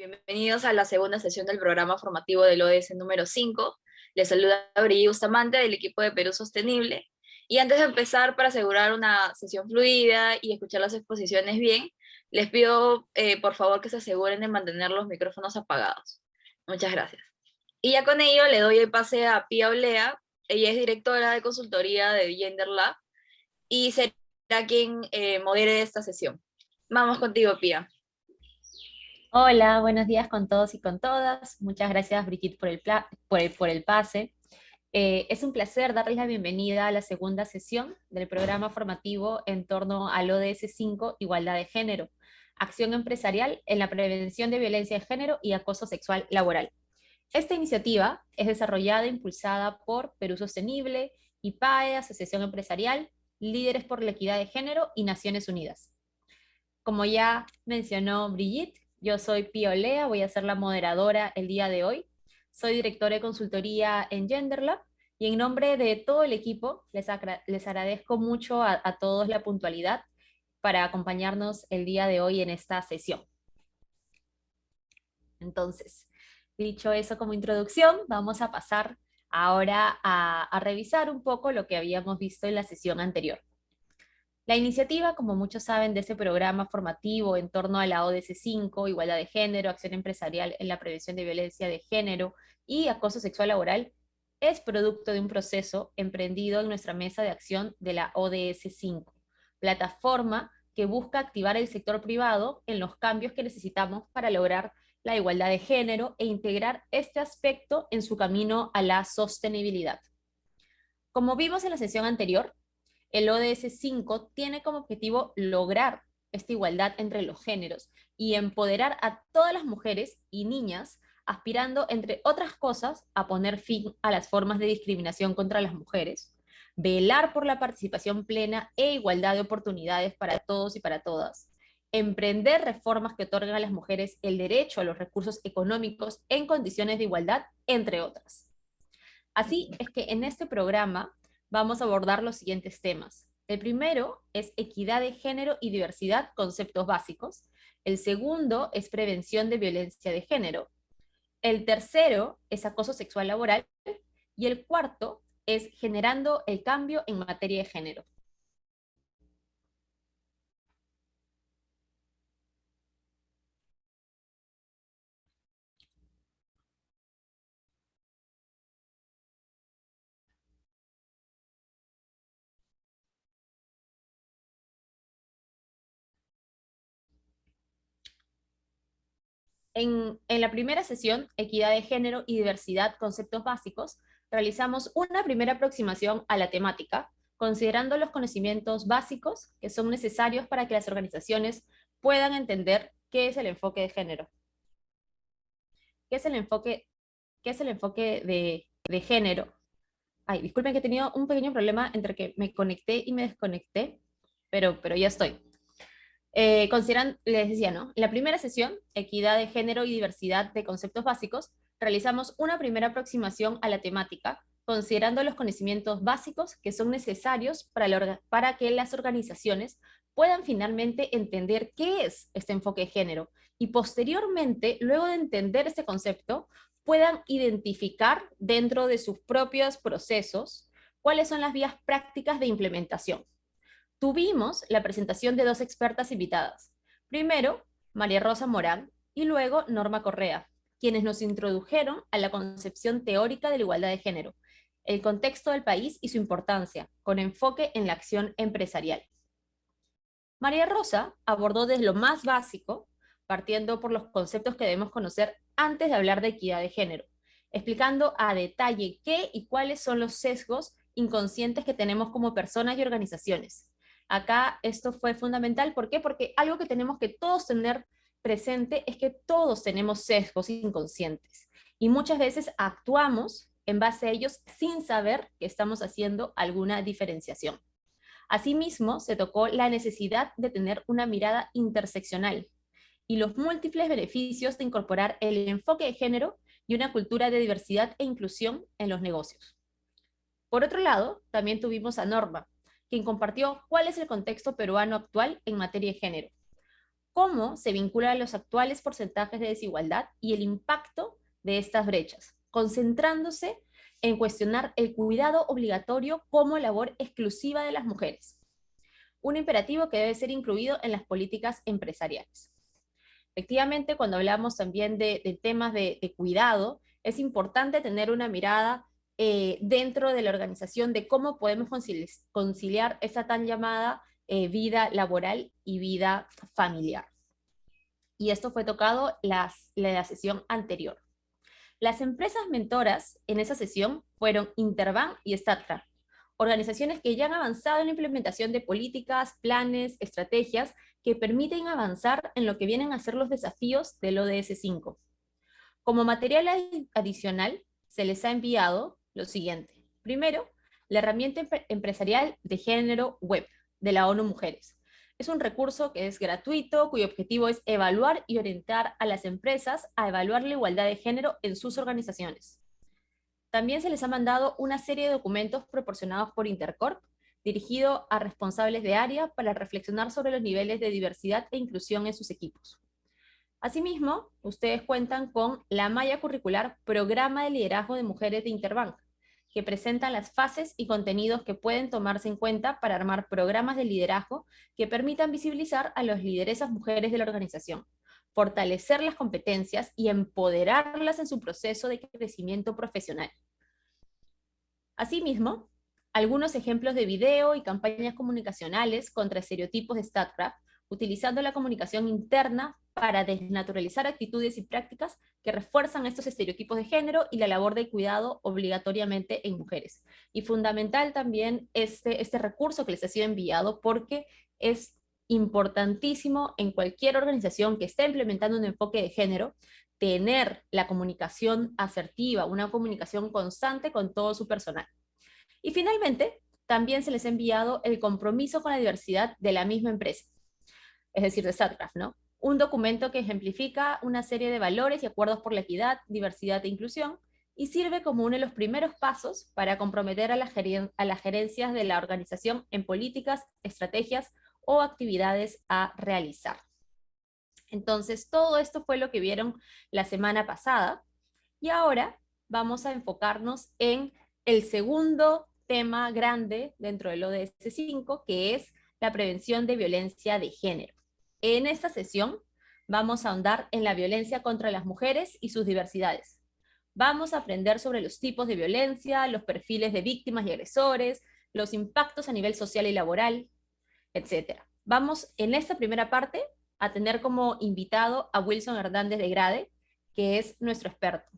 Bienvenidos a la segunda sesión del programa formativo del ODS número 5. Les saluda Brigitte Bustamante del equipo de Perú Sostenible. Y antes de empezar, para asegurar una sesión fluida y escuchar las exposiciones bien, les pido por favor que se aseguren de mantener los micrófonos apagados. Muchas gracias. Y ya con ello le doy el pase a Pía Olea. Ella es directora de consultoría de Gender Lab y será quien modere esta sesión. Vamos contigo, Pía. Hola, buenos días con todos y con todas. Muchas gracias, Brigitte, por el pase. Es un placer darles la bienvenida a la segunda sesión del programa formativo en torno al ODS 5, Igualdad de Género, Acción Empresarial en la Prevención de Violencia de Género y Acoso Sexual Laboral. Esta iniciativa es desarrollada e impulsada por Perú Sostenible, IPAE, Asociación Empresarial, Líderes por la Equidad de Género y Naciones Unidas. Como ya mencionó Brigitte, yo soy Pía Olea, voy a ser la moderadora el día de hoy. Soy directora de consultoría en GenderLab y en nombre de todo el equipo les agradezco mucho a todos la puntualidad para acompañarnos el día de hoy en esta sesión. Entonces, dicho eso como introducción, vamos a pasar ahora a revisar un poco lo que habíamos visto en la sesión anterior. La iniciativa, como muchos saben, de este programa formativo en torno a la ODS 5, igualdad de género, acción empresarial en la prevención de violencia de género y acoso sexual laboral, es producto de un proceso emprendido en nuestra mesa de acción de la ODS 5, plataforma que busca activar el sector privado en los cambios que necesitamos para lograr la igualdad de género e integrar este aspecto en su camino a la sostenibilidad. Como vimos en la sesión anterior, el ODS 5 tiene como objetivo lograr esta igualdad entre los géneros y empoderar a todas las mujeres y niñas, aspirando, entre otras cosas, a poner fin a las formas de discriminación contra las mujeres, velar por la participación plena e igualdad de oportunidades para todos y para todas, emprender reformas que otorguen a las mujeres el derecho a los recursos económicos en condiciones de igualdad, entre otras. Así es que en este programa vamos a abordar los siguientes temas. El primero es equidad de género y diversidad, conceptos básicos. El segundo es prevención de violencia de género. El tercero es acoso sexual laboral. Y el cuarto es generando el cambio en materia de género. En la primera sesión, equidad de género y diversidad, conceptos básicos, realizamos una primera aproximación a la temática, considerando los conocimientos básicos que son necesarios para que las organizaciones puedan entender qué es el enfoque de género. ¿Qué es el enfoque, de género? Ay, disculpen que he tenido un pequeño problema entre que me conecté y me desconecté, pero ya estoy. Consideran, les decía, ¿no? En la primera sesión, equidad de género y diversidad de conceptos básicos, realizamos una primera aproximación a la temática, considerando los conocimientos básicos que son necesarios para que las organizaciones puedan finalmente entender qué es este enfoque de género y posteriormente, luego de entender este concepto, puedan identificar dentro de sus propios procesos cuáles son las vías prácticas de implementación. Tuvimos la presentación de dos expertas invitadas. Primero, María Rosa Morán y luego Norma Correa, quienes nos introdujeron a la concepción teórica de la igualdad de género, el contexto del país y su importancia, con enfoque en la acción empresarial. María Rosa abordó desde lo más básico, partiendo por los conceptos que debemos conocer antes de hablar de equidad de género, explicando a detalle qué y cuáles son los sesgos inconscientes que tenemos como personas y organizaciones. Acá esto fue fundamental, ¿por qué? Porque algo que tenemos que todos tener presente es que todos tenemos sesgos inconscientes y muchas veces actuamos en base a ellos sin saber que estamos haciendo alguna diferenciación. Asimismo, se tocó la necesidad de tener una mirada interseccional y los múltiples beneficios de incorporar el enfoque de género y una cultura de diversidad e inclusión en los negocios. Por otro lado, también tuvimos a Norma, quien compartió cuál es el contexto peruano actual en materia de género. cómo se vinculan los actuales porcentajes de desigualdad y el impacto de estas brechas, concentrándose en cuestionar el cuidado obligatorio como labor exclusiva de las mujeres, un imperativo que debe ser incluido en las políticas empresariales. Efectivamente, cuando hablamos también de temas de cuidado, es importante tener una mirada dentro de la organización de cómo podemos conciliar esa tan llamada vida laboral y vida familiar. Y esto fue tocado la sesión anterior. Las empresas mentoras en esa sesión fueron Interbank y StatCraft, organizaciones que ya han avanzado en la implementación de políticas, planes, estrategias que permiten avanzar en lo que vienen a ser los desafíos del ODS 5. Como material adicional, se les ha enviado lo siguiente. Primero, la herramienta empresarial de género web de la ONU Mujeres. Es un recurso que es gratuito, cuyo objetivo es evaluar y orientar a las empresas a evaluar la igualdad de género en sus organizaciones. También se les ha mandado una serie de documentos proporcionados por Intercorp, dirigido a responsables de área para reflexionar sobre los niveles de diversidad e inclusión en sus equipos. Asimismo, ustedes cuentan con la malla curricular Programa de Liderazgo de Mujeres de Interbank, que presentan las fases y contenidos que pueden tomarse en cuenta para armar programas de liderazgo que permitan visibilizar a las lideresas mujeres de la organización, fortalecer las competencias y empoderarlas en su proceso de crecimiento profesional. Asimismo, algunos ejemplos de video y campañas comunicacionales contra estereotipos de StatCraft, utilizando la comunicación interna para desnaturalizar actitudes y prácticas que refuerzan estos estereotipos de género y la labor de cuidado obligatoriamente en mujeres. Y fundamental también este recurso que les ha sido enviado porque es importantísimo en cualquier organización que esté implementando un enfoque de género tener la comunicación asertiva, una comunicación constante con todo su personal. Y finalmente, también se les ha enviado el compromiso con la diversidad de la misma empresa, es decir, de StatCraft, ¿no? Un documento que ejemplifica una serie de valores y acuerdos por la equidad, diversidad e inclusión, y sirve como uno de los primeros pasos para comprometer a las gerencias de la organización en políticas, estrategias o actividades a realizar. Entonces, todo esto fue lo que vieron la semana pasada, y ahora vamos a enfocarnos en el segundo tema grande dentro del ODS 5, que es la prevención de violencia de género. En esta sesión vamos a ahondar en la violencia contra las mujeres y sus diversidades. Vamos a aprender sobre los tipos de violencia, los perfiles de víctimas y agresores, los impactos a nivel social y laboral, etc. Vamos en esta primera parte a tener como invitado a Wilson Hernández de Grade, que es nuestro experto.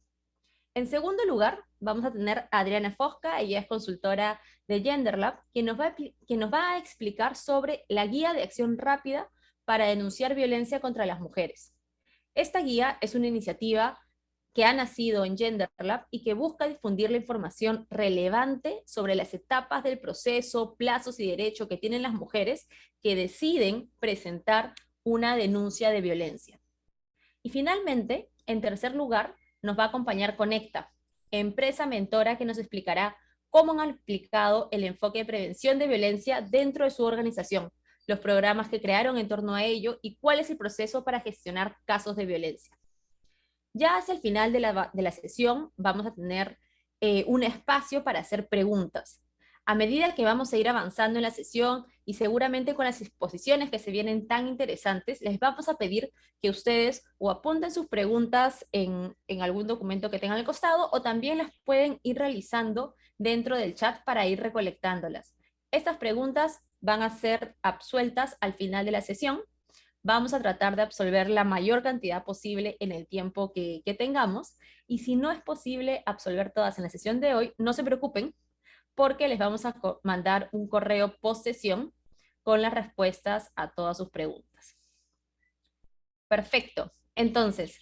En segundo lugar, vamos a tener a Adriana Fosca, ella es consultora de GenderLab, que nos va a explicar sobre la guía de acción rápida para denunciar violencia contra las mujeres. Esta guía es una iniciativa que ha nacido en GenderLab y que busca difundir la información relevante sobre las etapas del proceso, plazos y derechos que tienen las mujeres que deciden presentar una denuncia de violencia. Y finalmente, en tercer lugar, nos va a acompañar Conecta, empresa mentora que nos explicará cómo han aplicado el enfoque de prevención de violencia dentro de su organización, los programas que crearon en torno a ello y cuál es el proceso para gestionar casos de violencia. Ya hacia el final de la sesión vamos a tener un espacio para hacer preguntas. A medida que vamos a ir avanzando en la sesión y seguramente con las exposiciones que se vienen tan interesantes, les vamos a pedir que ustedes o apunten sus preguntas en algún documento que tengan al costado o también las pueden ir realizando dentro del chat para ir recolectándolas. Estas preguntas van a ser absueltas al final de la sesión. Vamos a tratar de absolver la mayor cantidad posible en el tiempo que tengamos, y si no es posible absolver todas en la sesión de hoy, no se preocupen, porque les vamos a mandar un correo post sesión con las respuestas a todas sus preguntas. Perfecto. Entonces,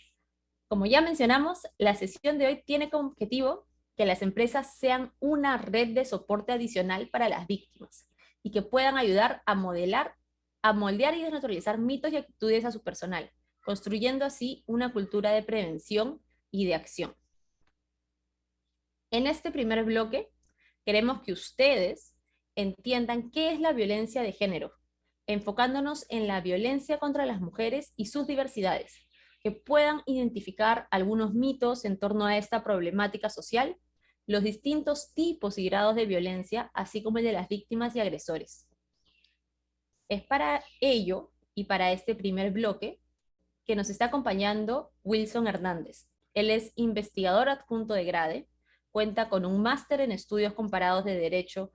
como ya mencionamos, la sesión de hoy tiene como objetivo que las empresas sean una red de soporte adicional para las víctimas y que puedan ayudar a moldear y desnaturalizar mitos y actitudes a su personal, construyendo así una cultura de prevención y de acción. En este primer bloque, queremos que ustedes entiendan qué es la violencia de género, enfocándonos en la violencia contra las mujeres y sus diversidades, que puedan identificar algunos mitos en torno a esta problemática social, los distintos tipos y grados de violencia, así como el de las víctimas y agresores. Es para ello y para este primer bloque que nos está acompañando Wilson Hernández. Él es investigador adjunto de GRADE, cuenta con un máster en estudios comparados de derecho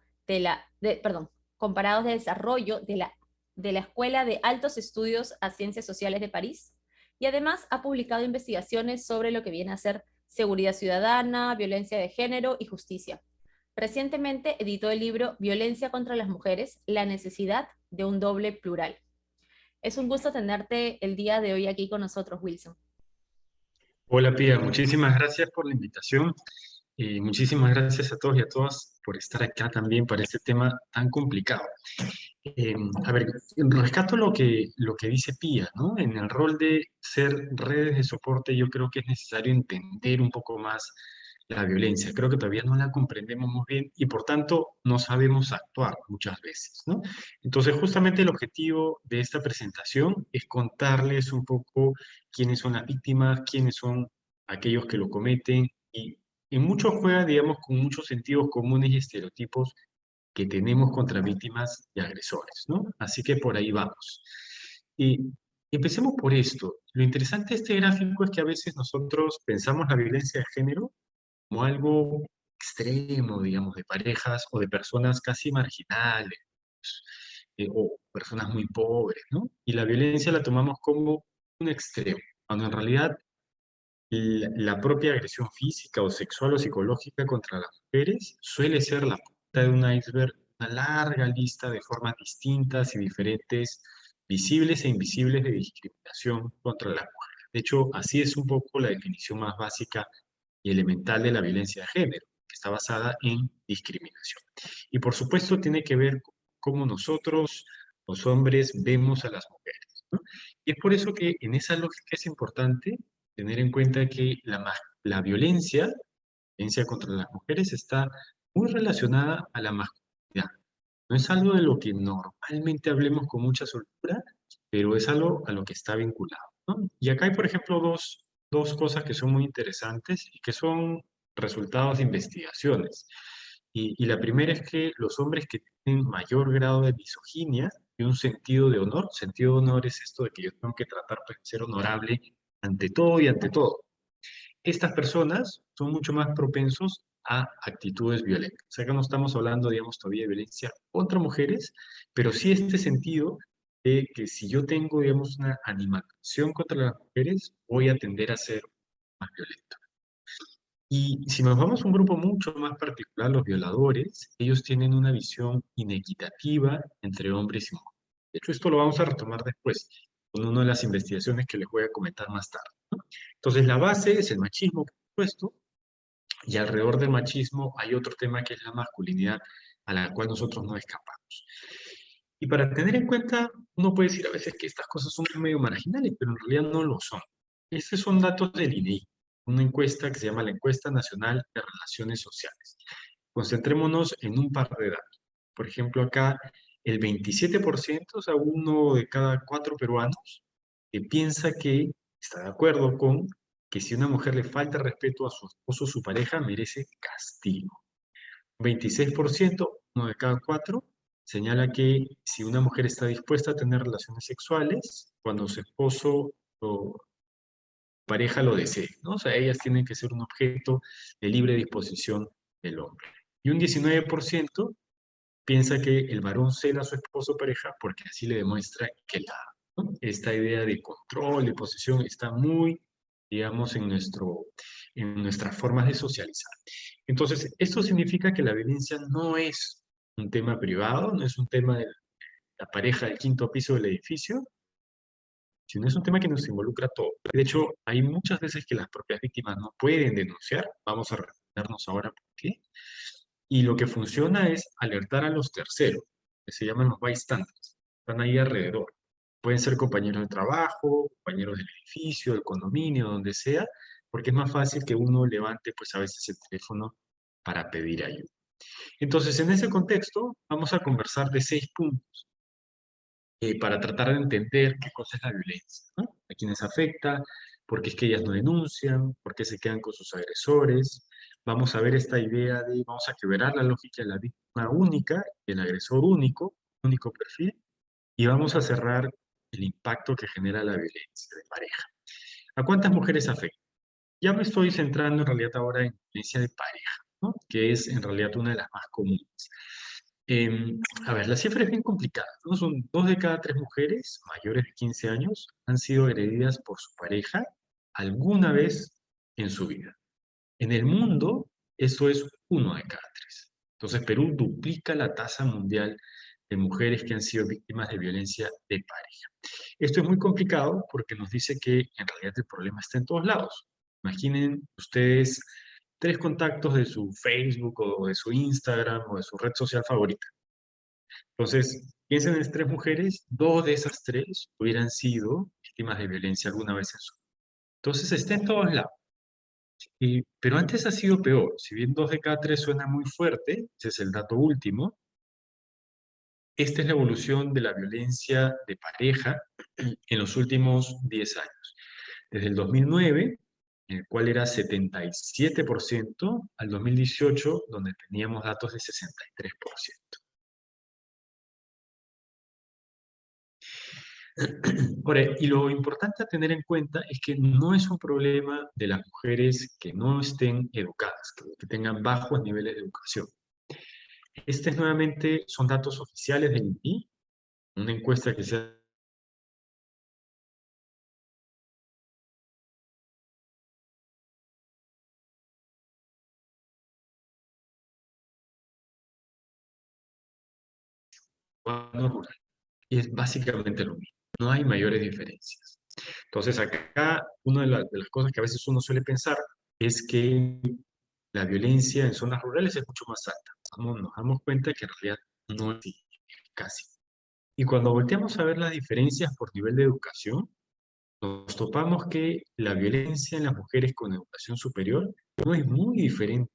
comparados de desarrollo de la Escuela de Altos Estudios a Ciencias Sociales de París, y además ha publicado investigaciones sobre lo que viene a ser seguridad ciudadana, violencia de género y justicia. Recientemente editó el libro Violencia contra las mujeres, la necesidad de un doble plural. Es un gusto tenerte el día de hoy aquí con nosotros, Wilson. Hola Pía, muchísimas gracias por la invitación y muchísimas gracias a todos y a todas por estar acá también para este tema tan complicado. A ver, rescato lo que dice Pía, ¿no? En el rol de ser redes de soporte, yo creo que es necesario entender un poco más la violencia. Creo que todavía no la comprendemos muy bien y por tanto no sabemos actuar muchas veces, ¿no? Entonces, justamente el objetivo de esta presentación es contarles un poco quiénes son las víctimas, quiénes son aquellos que lo cometen y en mucho juega, digamos, con muchos sentidos comunes y estereotipos que tenemos contra víctimas y agresores, ¿no? Así que por ahí vamos. Y empecemos por esto. Lo interesante de este gráfico es que a veces nosotros pensamos la violencia de género como algo extremo, digamos, de parejas o de personas casi marginales, o personas muy pobres, ¿no? Y la violencia la tomamos como un extremo, cuando en realidad la propia agresión física o sexual o psicológica contra las mujeres suele ser la punta de un iceberg, una larga lista de formas distintas y diferentes, visibles e invisibles de discriminación contra las mujeres. De hecho, así es un poco la definición más básica y elemental de la violencia de género, que está basada en discriminación. Y por supuesto tiene que ver con cómo nosotros, los hombres, vemos a las mujeres, ¿no? Y es por eso que en esa lógica es importante tener en cuenta que la violencia contra las mujeres está muy relacionada a la masculinidad. No es algo de lo que normalmente hablemos con mucha soltura, pero es algo a lo que está vinculado, ¿no? Y acá hay, por ejemplo, dos cosas que son muy interesantes y que son resultados de investigaciones. Y la primera es que los hombres que tienen mayor grado de misoginia y un sentido de honor es esto de que yo tengo que tratar de ser honorable ante todo y ante todo. Estas personas son mucho más propensos a actitudes violentas. O sea, que no estamos hablando, digamos, todavía de violencia contra mujeres, pero sí este sentido de que si yo tengo, digamos, una animación contra las mujeres, voy a tender a ser más violento. Y si nos vamos a un grupo mucho más particular, los violadores, ellos tienen una visión inequitativa entre hombres y mujeres. De hecho, esto lo vamos a retomar después, con una de las investigaciones que les voy a comentar más tarde, ¿no? Entonces, la base es el machismo, por supuesto, y alrededor del machismo hay otro tema que es la masculinidad, a la cual nosotros no escapamos. Y para tener en cuenta, uno puede decir a veces que estas cosas son medio marginales, pero en realidad no lo son. Estos son datos del INEGI, una encuesta que se llama la Encuesta Nacional de Relaciones Sociales. Concentrémonos en un par de datos. Por ejemplo, acá el 27%, o sea, uno de cada 4 peruanos, que piensa que está de acuerdo con que si una mujer le falta respeto a su esposo o su pareja, merece castigo. 26%, uno de cada 4, señala que si una mujer está dispuesta a tener relaciones sexuales, cuando su esposo o pareja lo desee, ¿no? O sea, ellas tienen que ser un objeto de libre disposición del hombre. Y un 19% piensa que el varón cela a su esposo o pareja porque así le demuestra que la ama, ¿no? Esta idea de control, de posesión, está muy, digamos, en nuestras formas de socializar. Entonces, esto significa que la violencia no es un tema privado, no es un tema de la pareja del quinto piso del edificio, sino es un tema que nos involucra a todos. De hecho, hay muchas veces que las propias víctimas no pueden denunciar, vamos a recordarnos ahora por qué, y lo que funciona es alertar a los terceros, que se llaman los bystanders, están ahí alrededor. Pueden ser compañeros de trabajo, compañeros del edificio, del condominio, donde sea, porque es más fácil que uno levante, pues a veces el teléfono para pedir ayuda. Entonces, en ese contexto, vamos a conversar de 6 puntos para tratar de entender qué cosa es la violencia, ¿no? A quiénes afecta, por qué es que ellas no denuncian, por qué se quedan con sus agresores. Vamos a ver esta idea de, vamos a quebrar la lógica de la víctima única, el agresor único, único perfil, y vamos a cerrar el impacto que genera la violencia de pareja. ¿A cuántas mujeres afecta? Ya me estoy centrando en realidad ahora en violencia de pareja, ¿no? Que es en realidad una de las más comunes. A ver, la cifra es bien complicada, ¿no? Son 2 de cada 3 mujeres mayores de 15 años han sido agredidas por su pareja alguna vez en su vida. En el mundo, eso es 1 de cada 3. Entonces, Perú duplica la tasa mundial de mujeres que han sido víctimas de violencia de pareja. Esto es muy complicado porque nos dice que en realidad el problema está en todos lados. Imaginen ustedes 3 contactos de su Facebook o de su Instagram o de su red social favorita. Entonces, piensen en 3 mujeres, 2 de esas 3 hubieran sido víctimas de violencia alguna vez en su vida. Entonces, está en todos lados. Pero antes ha sido peor. Si bien 2 de cada 3 suena muy fuerte, ese es el dato último, esta es la evolución de la violencia de pareja en los últimos 10 años. Desde el 2009, en el cual era 77%, al 2018, donde teníamos datos de 63%. Ahora, y lo importante a tener en cuenta es que no es un problema de las mujeres que no estén educadas, que tengan bajos niveles de educación. Estos nuevamente son datos oficiales del INPI, una encuesta que se ha rural. Y es básicamente lo mismo. No hay mayores diferencias. Entonces, acá, una de las cosas que a veces uno suele pensar es que la violencia en zonas rurales es mucho más alta. Nos damos cuenta que en realidad no es así, casi. Y cuando volteamos a ver las diferencias por nivel de educación, nos topamos que la violencia en las mujeres con educación superior no es muy diferente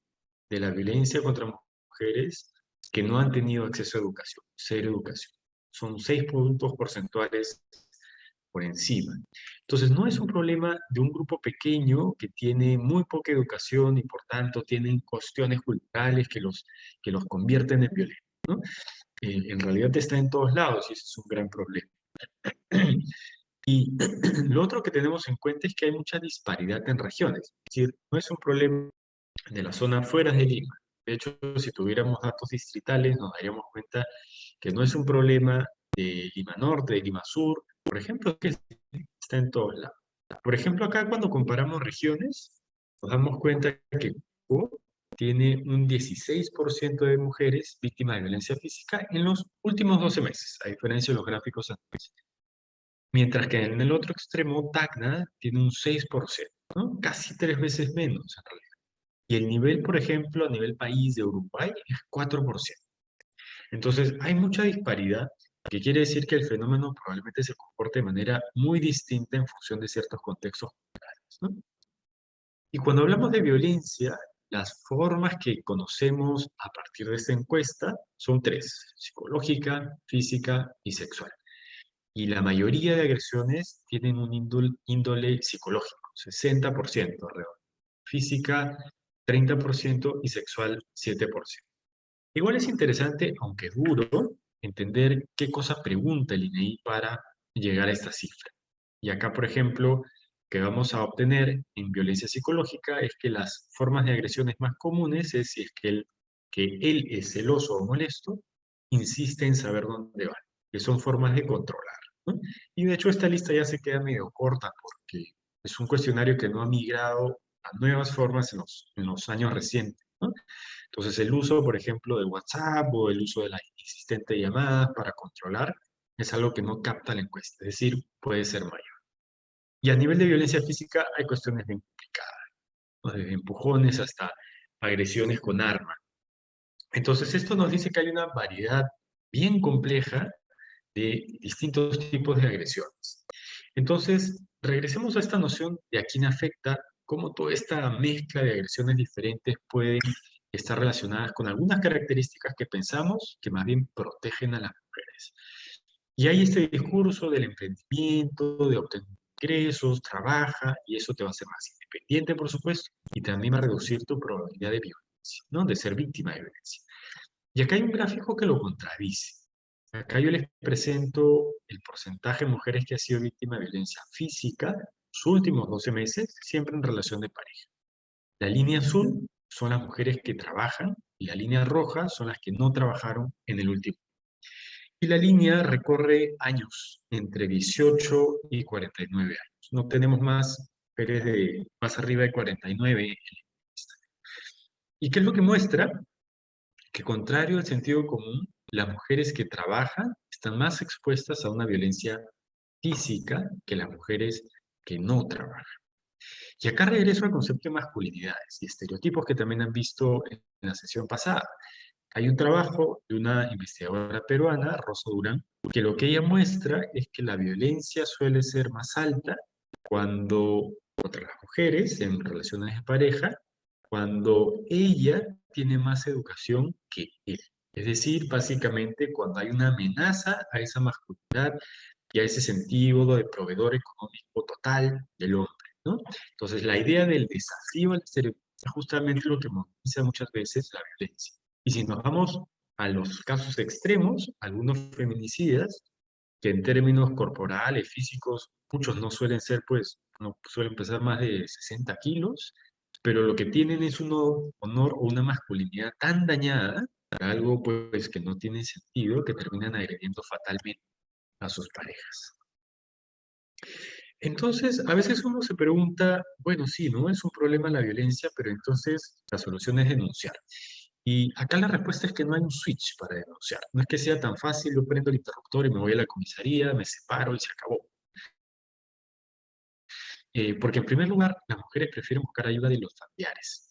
de la violencia contra mujeres que no han tenido acceso a educación, cero educación. Son 6 puntos porcentuales por encima. Entonces, no es un problema de un grupo pequeño que tiene muy poca educación y por tanto tienen cuestiones culturales que los convierten en violentos, ¿no? En realidad está en todos lados y ese es un gran problema. Y lo otro que tenemos en cuenta es que hay mucha disparidad en regiones. Es decir, no es un problema de la zona fuera de Lima. De hecho, si tuviéramos datos distritales, nos daríamos cuenta que no es un problema de Lima Norte, de Lima Sur, por ejemplo, que está en todos lados. Por ejemplo, acá cuando comparamos regiones, nos damos cuenta que Cusco tiene un 16% de mujeres víctimas de violencia física en los últimos 12 meses, a diferencia de los gráficos anteriores. Mientras que en el otro extremo, Tacna tiene un 6%, ¿no? Casi 3 veces menos en realidad. Y el nivel, por ejemplo, a nivel país de Uruguay es 4%. Entonces, hay mucha disparidad, que quiere decir que el fenómeno probablemente se comporte de manera muy distinta en función de ciertos contextos culturales, ¿no? Y cuando hablamos de violencia, las formas que conocemos a partir de esta encuesta son 3: psicológica, física y sexual. Y la mayoría de agresiones tienen un índole psicológico, 60% alrededor. Física, 30% y sexual, 7%. Igual es interesante, aunque duro, entender qué cosa pregunta el INEI para llegar a esta cifra. Y acá, por ejemplo, que vamos a obtener en violencia psicológica es que las formas de agresiones más comunes es si es que él es celoso o molesto, insiste en saber dónde va, que son formas de controlar, ¿no? Y de hecho esta lista ya se queda medio corta porque es un cuestionario que no ha migrado a nuevas formas en los años recientes, ¿no? Entonces el uso, por ejemplo, de WhatsApp o el uso de la asistente de llamadas para controlar es algo que no capta la encuesta, es decir, puede ser mayor. Y a nivel de violencia física hay cuestiones bien complicadas, ¿no? Desde empujones hasta agresiones con arma. Entonces esto nos dice que hay una variedad bien compleja de distintos tipos de agresiones. Entonces, regresemos a esta noción de a quién afecta, cómo toda esta mezcla de agresiones diferentes pueden estar relacionadas con algunas características que pensamos que más bien protegen a las mujeres. Y hay este discurso del emprendimiento, de obtener ingresos, trabaja, y eso te va a hacer más independiente, por supuesto, y también va a reducir tu probabilidad de violencia, ¿no? De ser víctima de violencia. Y acá hay un gráfico que lo contradice. Acá yo les presento el porcentaje de mujeres que han sido víctimas de violencia física los últimos 12 meses, siempre en relación de pareja. La línea azul son las mujeres que trabajan y la línea roja son las que no trabajaron en el último. Y la línea recorre años, entre 18 y 49 años. No tenemos más mujeres de más arriba de 49. ¿Y qué es lo que muestra? Que contrario al sentido común, las mujeres que trabajan están más expuestas a una violencia física que las mujeres que no trabajan. Y acá regreso al concepto de masculinidades y estereotipos que también han visto en la sesión pasada. Hay un trabajo de una investigadora peruana, Rosa Durán, que lo que ella muestra es que la violencia suele ser más alta cuando contra las mujeres en relaciones de pareja, cuando ella tiene más educación que él. Es decir, básicamente cuando hay una amenaza a esa masculinidad y a ese sentido de proveedor económico total del hombre, ¿no? Entonces, la idea del desafío al estereotipo es justamente lo que moviliza muchas veces la violencia. Y si nos vamos a los casos extremos, algunos feminicidas, que en términos corporales, físicos, muchos no suelen ser, pues, no suelen pesar más de 60 kilos, pero lo que tienen es un honor o una masculinidad tan dañada, para algo, pues, que no tiene sentido, que terminan agrediendo fatalmente a sus parejas. Entonces, a veces uno se pregunta, bueno, sí, ¿no? Es un problema la violencia, pero entonces la solución es denunciar. Y acá la respuesta es que no hay un switch para denunciar. No es que sea tan fácil, yo prendo el interruptor y me voy a la comisaría, me separo y se acabó. Porque en primer lugar, las mujeres prefieren buscar ayuda de los familiares.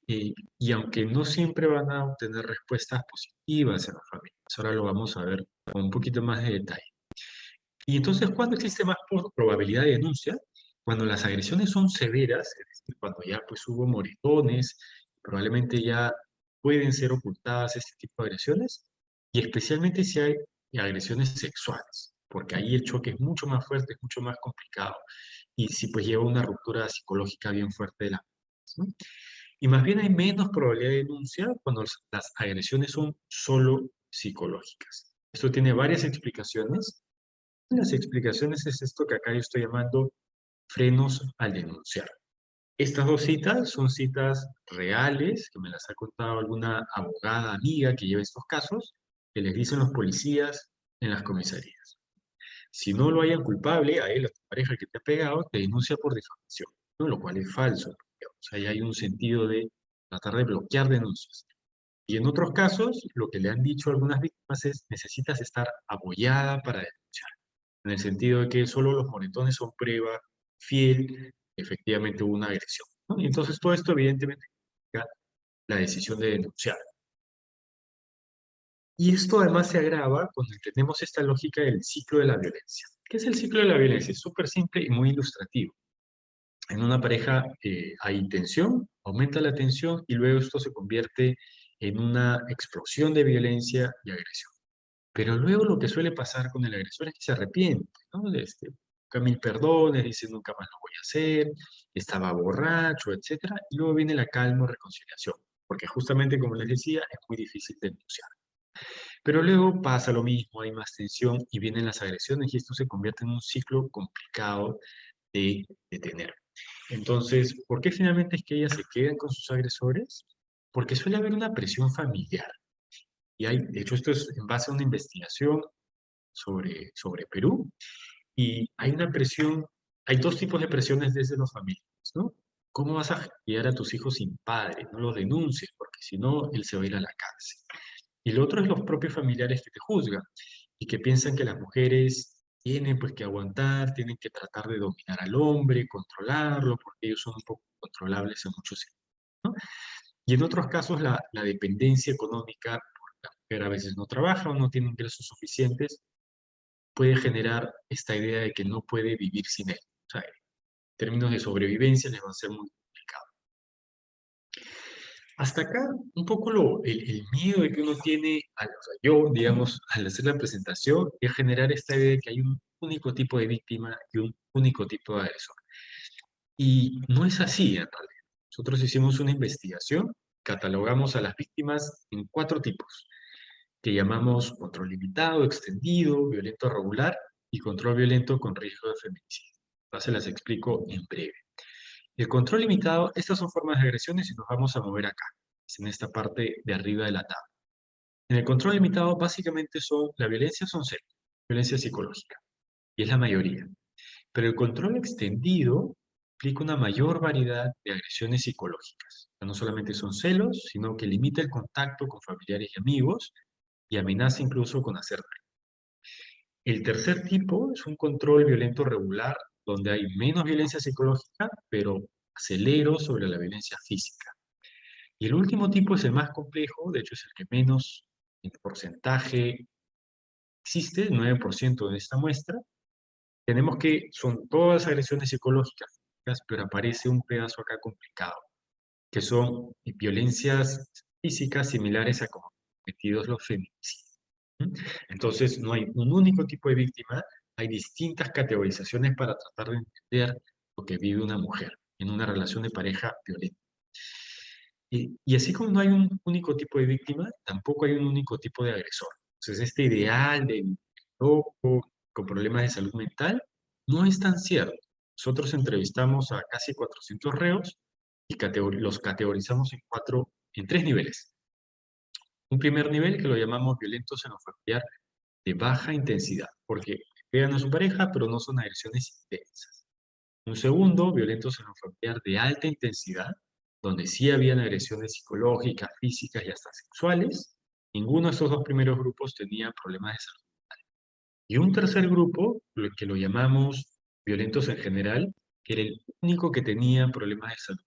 Y aunque no siempre van a obtener respuestas positivas en las familias, ahora lo vamos a ver con un poquito más de detalle. Y entonces, ¿cuándo existe más probabilidad de denuncia? Cuando las agresiones son severas, es decir, cuando ya pues hubo moretones, probablemente ya pueden ser ocultadas este tipo de agresiones, y especialmente si hay agresiones sexuales, porque ahí el choque es mucho más fuerte, es mucho más complicado, y si pues lleva una ruptura psicológica bien fuerte de la ¿no? Y más bien hay menos probabilidad de denuncia cuando las agresiones son solo psicológicas. Esto tiene varias explicaciones. Las explicaciones es esto que acá yo estoy llamando frenos al denunciar. Estas dos citas son citas reales, que me las ha contado alguna abogada amiga que lleva estos casos, que les dicen los policías en las comisarías. Si no lo hayan culpable, a él, a tu pareja que te ha pegado, te denuncia por difamación, ¿no? Lo cual es falso. O sea, ahí hay un sentido de tratar de bloquear denuncias. Y en otros casos, lo que le han dicho algunas víctimas es, necesitas estar apoyada para denunciar, en el sentido de que solo los moretones son prueba fiel, efectivamente hubo una agresión, ¿no? Y entonces todo esto evidentemente implica la decisión de denunciar. Y esto además se agrava cuando entendemos esta lógica del ciclo de la violencia. ¿Qué es el ciclo de la violencia? Es súper simple y muy ilustrativo. En una pareja hay tensión, aumenta la tensión y luego esto se convierte en una explosión de violencia y agresión. Pero luego lo que suele pasar con el agresor es que se arrepiente, ¿no? Busca mil perdones, dice nunca más lo voy a hacer, estaba borracho, etcétera, y luego viene la calma o reconciliación, porque justamente como les decía, es muy difícil denunciar. Pero luego pasa lo mismo, hay más tensión y vienen las agresiones y esto se convierte en un ciclo complicado de detener. Entonces, ¿por qué finalmente es que ellas se quedan con sus agresores? Porque suele haber una presión familiar. Y hay, de hecho, esto es en base a una investigación sobre Perú, y hay una presión, hay dos tipos de presiones desde los familiares, ¿no? ¿Cómo vas a criar a tus hijos sin padre? No los denuncies, porque si no, él se va a ir a la cárcel. Y lo otro es los propios familiares que te juzgan y que piensan que las mujeres tienen pues que aguantar, tienen que tratar de dominar al hombre, controlarlo, porque ellos son un poco controlables en muchos sentidos, ¿no? Y en otros casos la dependencia económica, porque la mujer a veces no trabaja o no tiene ingresos suficientes, puede generar esta idea de que no puede vivir sin él. O sea, en términos de sobrevivencia les va a ser muy complicado. Hasta acá, un poco el miedo que uno tiene, o sea, yo, digamos, al hacer la presentación, es generar esta idea de que hay un único tipo de víctima y un único tipo de agresor. Y no es así, en realidad. Nosotros hicimos una investigación, catalogamos a las víctimas en 4 tipos, que llamamos control limitado, extendido, violento regular y control violento con riesgo de feminicidio. Ahora se las explico en breve. El control limitado, estas son formas de agresiones y nos vamos a mover acá, es en esta parte de arriba de la tabla. En el control limitado, básicamente la violencia son celos, violencia psicológica, y es la mayoría. Pero el control extendido implica una mayor variedad de agresiones psicológicas. O sea, no solamente son celos, sino que limita el contacto con familiares y amigos y amenaza incluso con hacer daño. El tercer tipo es un control violento regular, donde hay menos violencia psicológica, pero acelero sobre la violencia física. Y el último tipo es el más complejo, de hecho es el que menos en porcentaje existe, el 9% de esta muestra. Tenemos que son todas agresiones psicológicas, pero aparece un pedazo acá complicado, que son violencias físicas similares a cometidos los feminicidios. ¿Mm? Entonces, no hay un único tipo de víctima, hay distintas categorizaciones para tratar de entender lo que vive una mujer en una relación de pareja violenta. Y así como no hay un único tipo de víctima, tampoco hay un único tipo de agresor. Entonces, este ideal de loco con problemas de salud mental no es tan cierto. Nosotros entrevistamos a casi 400 reos y los categorizamos en 3 niveles. Un primer nivel que lo llamamos violento xenofamiliar de baja intensidad, porque pegan a su pareja, pero no son agresiones intensas. Un segundo, violento xenofamiliar de alta intensidad, donde sí habían agresiones psicológicas, físicas y hasta sexuales. Ninguno de estos 2 primeros grupos tenía problemas de salud. Y un tercer grupo, lo que lo llamamos violentos en general, que era el único que tenía problemas de salud.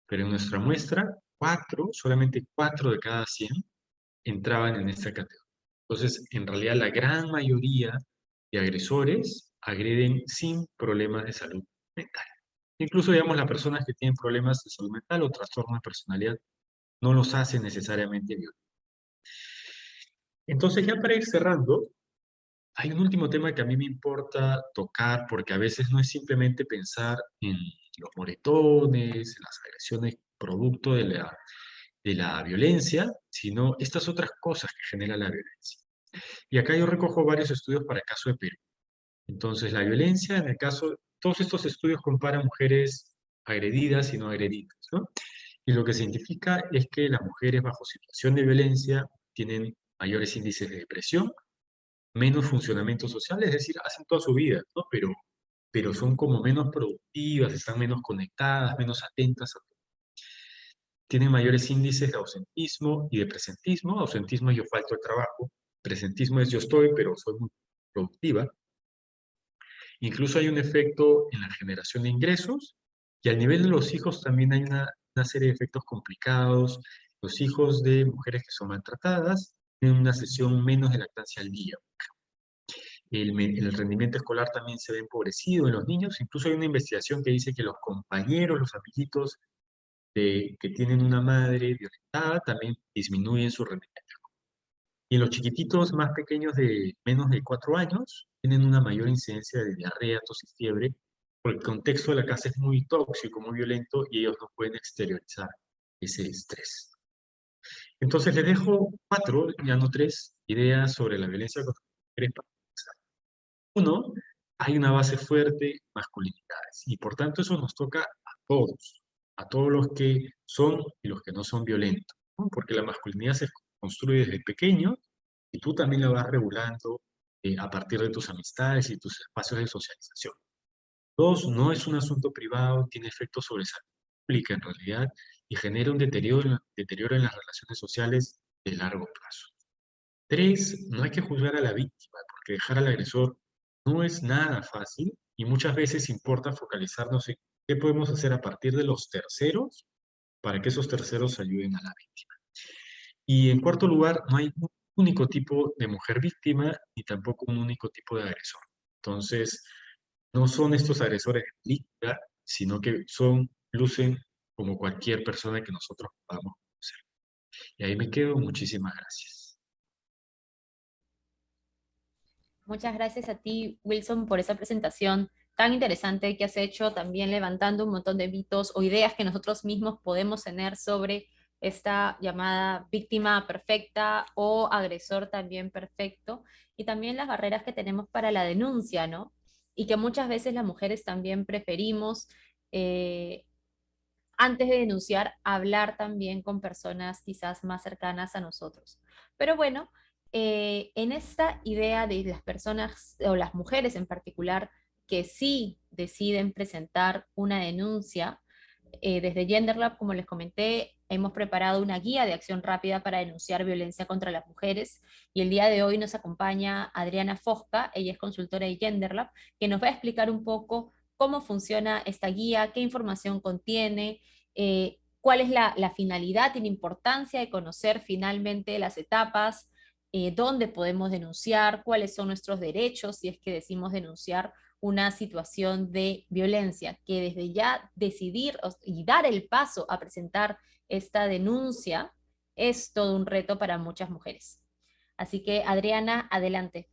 Pero en nuestra muestra, solamente 4 de cada 100 entraban en esta categoría. Entonces, en realidad, la gran mayoría de agresores agreden sin problemas de salud mental. Incluso, digamos, las personas que tienen problemas de salud mental o trastorno de personalidad no los hacen necesariamente violentos. Entonces, ya para ir cerrando, hay un último tema que a mí me importa tocar, porque a veces no es simplemente pensar en los moretones, en las agresiones producto de la violencia, sino estas otras cosas que genera la violencia. Y acá yo recojo varios estudios para el caso de Perú. Entonces, la violencia, en el caso, todos estos estudios comparan mujeres agredidas y no agredidas, ¿no? Y lo que se identifica es que las mujeres bajo situación de violencia tienen mayores índices de depresión, menos funcionamiento social, es decir, hacen toda su vida, ¿no? Pero son como menos productivas, están menos conectadas, menos atentas. Tienen mayores índices de ausentismo y de presentismo. Ausentismo es yo falto al trabajo, presentismo es yo estoy, pero soy muy productiva. Incluso hay un efecto en la generación de ingresos y al nivel de los hijos también hay una serie de efectos complicados. Los hijos de mujeres que son maltratadas tienen una sesión menos de lactancia al día. El rendimiento escolar también se ve empobrecido en los niños. Incluso hay una investigación que dice que los compañeros, los amiguitos que tienen una madre violentada también disminuyen su rendimiento. Y en los chiquititos más pequeños de menos de 4 años tienen una mayor incidencia de diarrea, tos y fiebre, porque el contexto de la casa es muy tóxico, muy violento y ellos no pueden exteriorizar ese estrés. Entonces les dejo 4, ya no 3, ideas sobre la violencia contra las mujeres. Uno, hay una base fuerte de masculinidades y por tanto eso nos toca a todos los que son y los que no son violentos, ¿no? Porque la masculinidad se construye desde pequeño y tú también la vas regulando a partir de tus amistades y tus espacios de socialización. Dos, no es un asunto privado, tiene efectos sobre salud pública en realidad y genera un deterioro en las relaciones sociales de largo plazo. Tres, no hay que juzgar a la víctima, porque dejar al agresor no es nada fácil y muchas veces importa focalizarnos en qué podemos hacer a partir de los terceros para que esos terceros ayuden a la víctima. Y en cuarto lugar, no hay un único tipo de mujer víctima ni tampoco un único tipo de agresor. Entonces, no son estos agresores de película, sino que lucen como cualquier persona que nosotros podamos Y ahí me quedo. Muchísimas gracias. Muchas gracias a ti, Wilson, por esa presentación tan interesante que has hecho, también levantando un montón de mitos o ideas que nosotros mismos podemos tener sobre esta llamada víctima perfecta o agresor también perfecto, y también las barreras que tenemos para la denuncia, ¿no? Y que muchas veces las mujeres también preferimos, eh, antes de denunciar, hablar también con personas quizás más cercanas a nosotros. Pero bueno, en esta idea de las personas o las mujeres en particular que sí deciden presentar una denuncia, desde GenderLab, como les comenté, hemos preparado una guía de acción rápida para denunciar violencia contra las mujeres, y el día de hoy nos acompaña Adriana Fosca, ella es consultora de GenderLab, que nos va a explicar un poco cómo funciona esta guía, qué información contiene, cuál es la finalidad y la importancia de conocer finalmente las etapas, dónde podemos denunciar, cuáles son nuestros derechos si es que decimos denunciar una situación de violencia, que desde ya decidir y dar el paso a presentar esta denuncia es todo un reto para muchas mujeres. Así que, Adriana, adelante.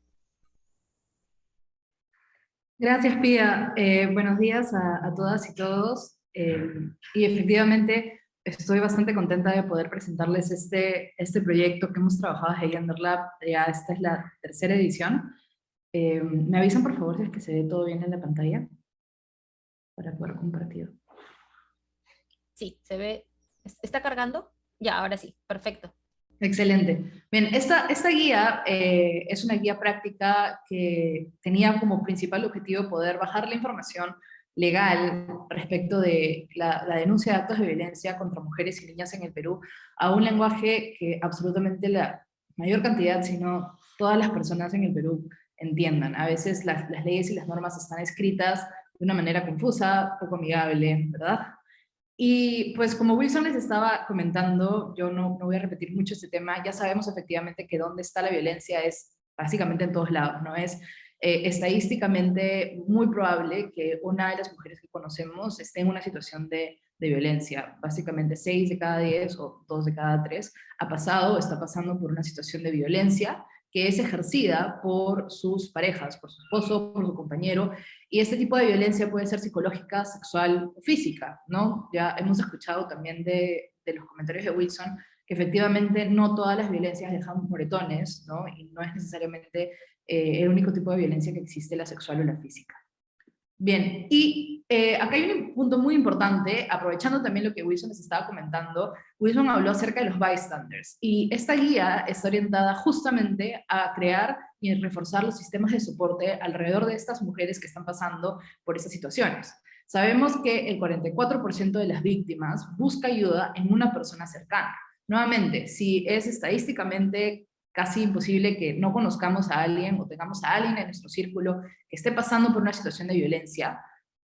Gracias, Pía. Buenos días a todas y todos. Y efectivamente estoy bastante contenta de poder presentarles este proyecto que hemos trabajado desde GenderLab. Ya esta es la tercera edición. ¿Me avisan, por favor, si es que se ve todo bien en la pantalla? Para poder compartir. Sí, se ve. ¿Está cargando? Ya, ahora sí, perfecto. Excelente. Bien, esta guía es una guía práctica que tenía como principal objetivo poder bajar la información legal respecto de la denuncia de actos de violencia contra mujeres y niñas en el Perú a un lenguaje que absolutamente la mayor cantidad, si no todas las personas en el Perú entiendan. A veces las leyes y las normas están escritas de una manera confusa, poco amigable, ¿verdad? Y pues como Wilson les estaba comentando, yo no voy a repetir mucho este tema, ya sabemos efectivamente que donde está la violencia es básicamente en todos lados, ¿no? Es estadísticamente muy probable que una de las mujeres que conocemos esté en una situación de violencia. Básicamente 6 de cada 10 o 2 de cada 3 ha pasado o está pasando por una situación de violencia que es ejercida por sus parejas, por su esposo, por su compañero, y este tipo de violencia puede ser psicológica, sexual o física, ¿no? Ya hemos escuchado también de los comentarios de Wilson que efectivamente no todas las violencias dejan moretones, ¿no? Y no es necesariamente el único tipo de violencia que existe, la sexual o la física. Bien, y acá hay un punto muy importante, aprovechando también lo que Wilson les estaba comentando. Wilson habló acerca de los bystanders, y esta guía está orientada justamente a crear y reforzar los sistemas de soporte alrededor de estas mujeres que están pasando por estas situaciones. Sabemos que el 44% de las víctimas busca ayuda en una persona cercana. Nuevamente, si es estadísticamente casi imposible que no conozcamos a alguien o tengamos a alguien en nuestro círculo que esté pasando por una situación de violencia,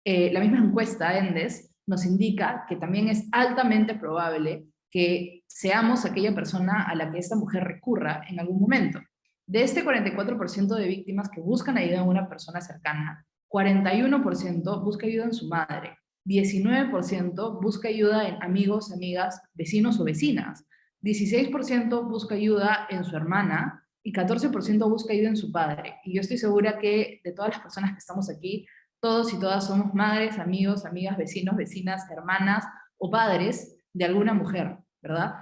la misma encuesta ENDES nos indica que también es altamente probable que seamos aquella persona a la que esta mujer recurra en algún momento. De este 44% de víctimas que buscan ayuda en una persona cercana, 41% busca ayuda en su madre, 19% busca ayuda en amigos, amigas, vecinos o vecinas, 16% busca ayuda en su hermana y 14% busca ayuda en su padre. Y yo estoy segura que de todas las personas que estamos aquí, todos y todas somos madres, amigos, amigas, vecinos, vecinas, hermanas o padres de alguna mujer, ¿verdad?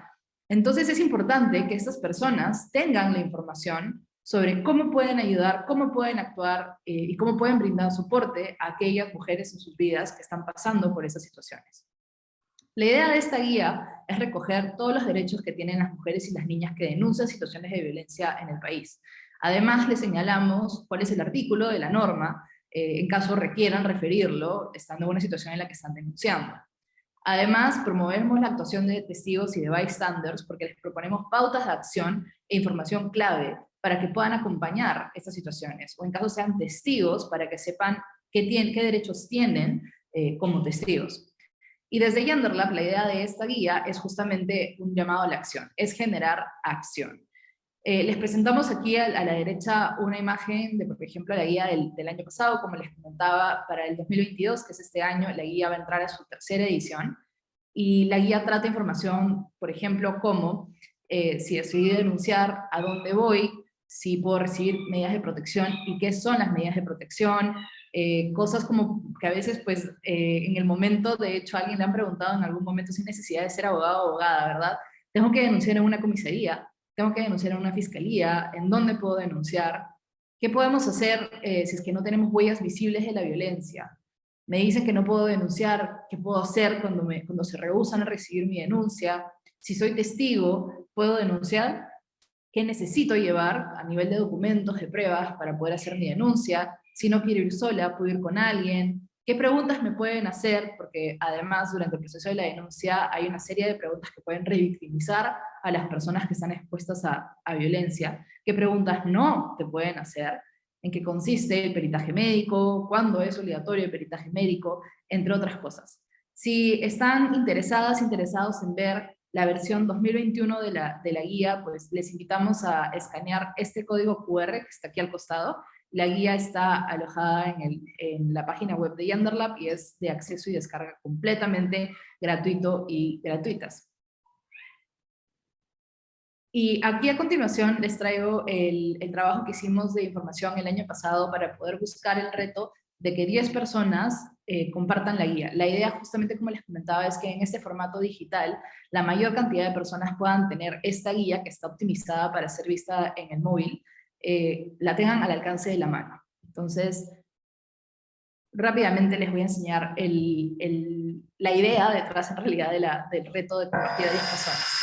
Entonces es importante que estas personas tengan la información sobre cómo pueden ayudar, cómo pueden actuar y cómo pueden brindar soporte a aquellas mujeres en sus vidas que están pasando por esas situaciones. La idea de esta guía es recoger todos los derechos que tienen las mujeres y las niñas que denuncian situaciones de violencia en el país. Además, les señalamos cuál es el artículo de la norma, en caso requieran referirlo, estando en una situación en la que están denunciando. Además, promovemos la actuación de testigos y de bystanders porque les proponemos pautas de acción e información clave para que puedan acompañar estas situaciones, o en caso sean testigos para que sepan qué derechos tienen como testigos. Y desde GenderLab la idea de esta guía es justamente un llamado a la acción, es generar acción. Les presentamos aquí a la derecha una imagen de, por ejemplo, la guía del año pasado, como les comentaba, para el 2022, que es este año, la guía va a entrar a su tercera edición. Y la guía trata información, por ejemplo, como si decidí denunciar, a dónde voy, si puedo recibir medidas de protección y qué son las medidas de protección, cosas como que a veces, pues, en el momento, de hecho, a alguien le han preguntado en algún momento sin necesidad de ser abogado o abogada, ¿verdad? Tengo que denunciar en una comisaría, tengo que denunciar en una fiscalía, ¿en dónde puedo denunciar? ¿Qué podemos hacer si es que no tenemos huellas visibles de la violencia? Me dicen que no puedo denunciar, ¿qué puedo hacer cuando se rehúsan a recibir mi denuncia? Si soy testigo, ¿puedo denunciar? ¿Qué necesito llevar a nivel de documentos, de pruebas para poder hacer mi denuncia? Si no quiero ir sola, ¿puedo ir con alguien? ¿Qué preguntas me pueden hacer? Porque además durante el proceso de la denuncia hay una serie de preguntas que pueden revictimizar a las personas que están expuestas a violencia. ¿Qué preguntas no te pueden hacer? ¿En qué consiste el peritaje médico? ¿Cuándo es obligatorio el peritaje médico? Entre otras cosas. Si están interesados en ver la versión 2021 de la guía, pues les invitamos a escanear este código QR que está aquí al costado. La guía está alojada en la página web de Yanderlab y es de acceso y descarga completamente gratuito y gratuitas. Y aquí a continuación les traigo el trabajo que hicimos de información el año pasado para poder buscar el reto de que 10 personas compartan la guía. La idea, justamente como les comentaba, es que en este formato digital la mayor cantidad de personas puedan tener esta guía que está optimizada para ser vista en el móvil, la tengan al alcance de la mano. Entonces, rápidamente les voy a enseñar la idea detrás en realidad del reto de compartir a 10 personas.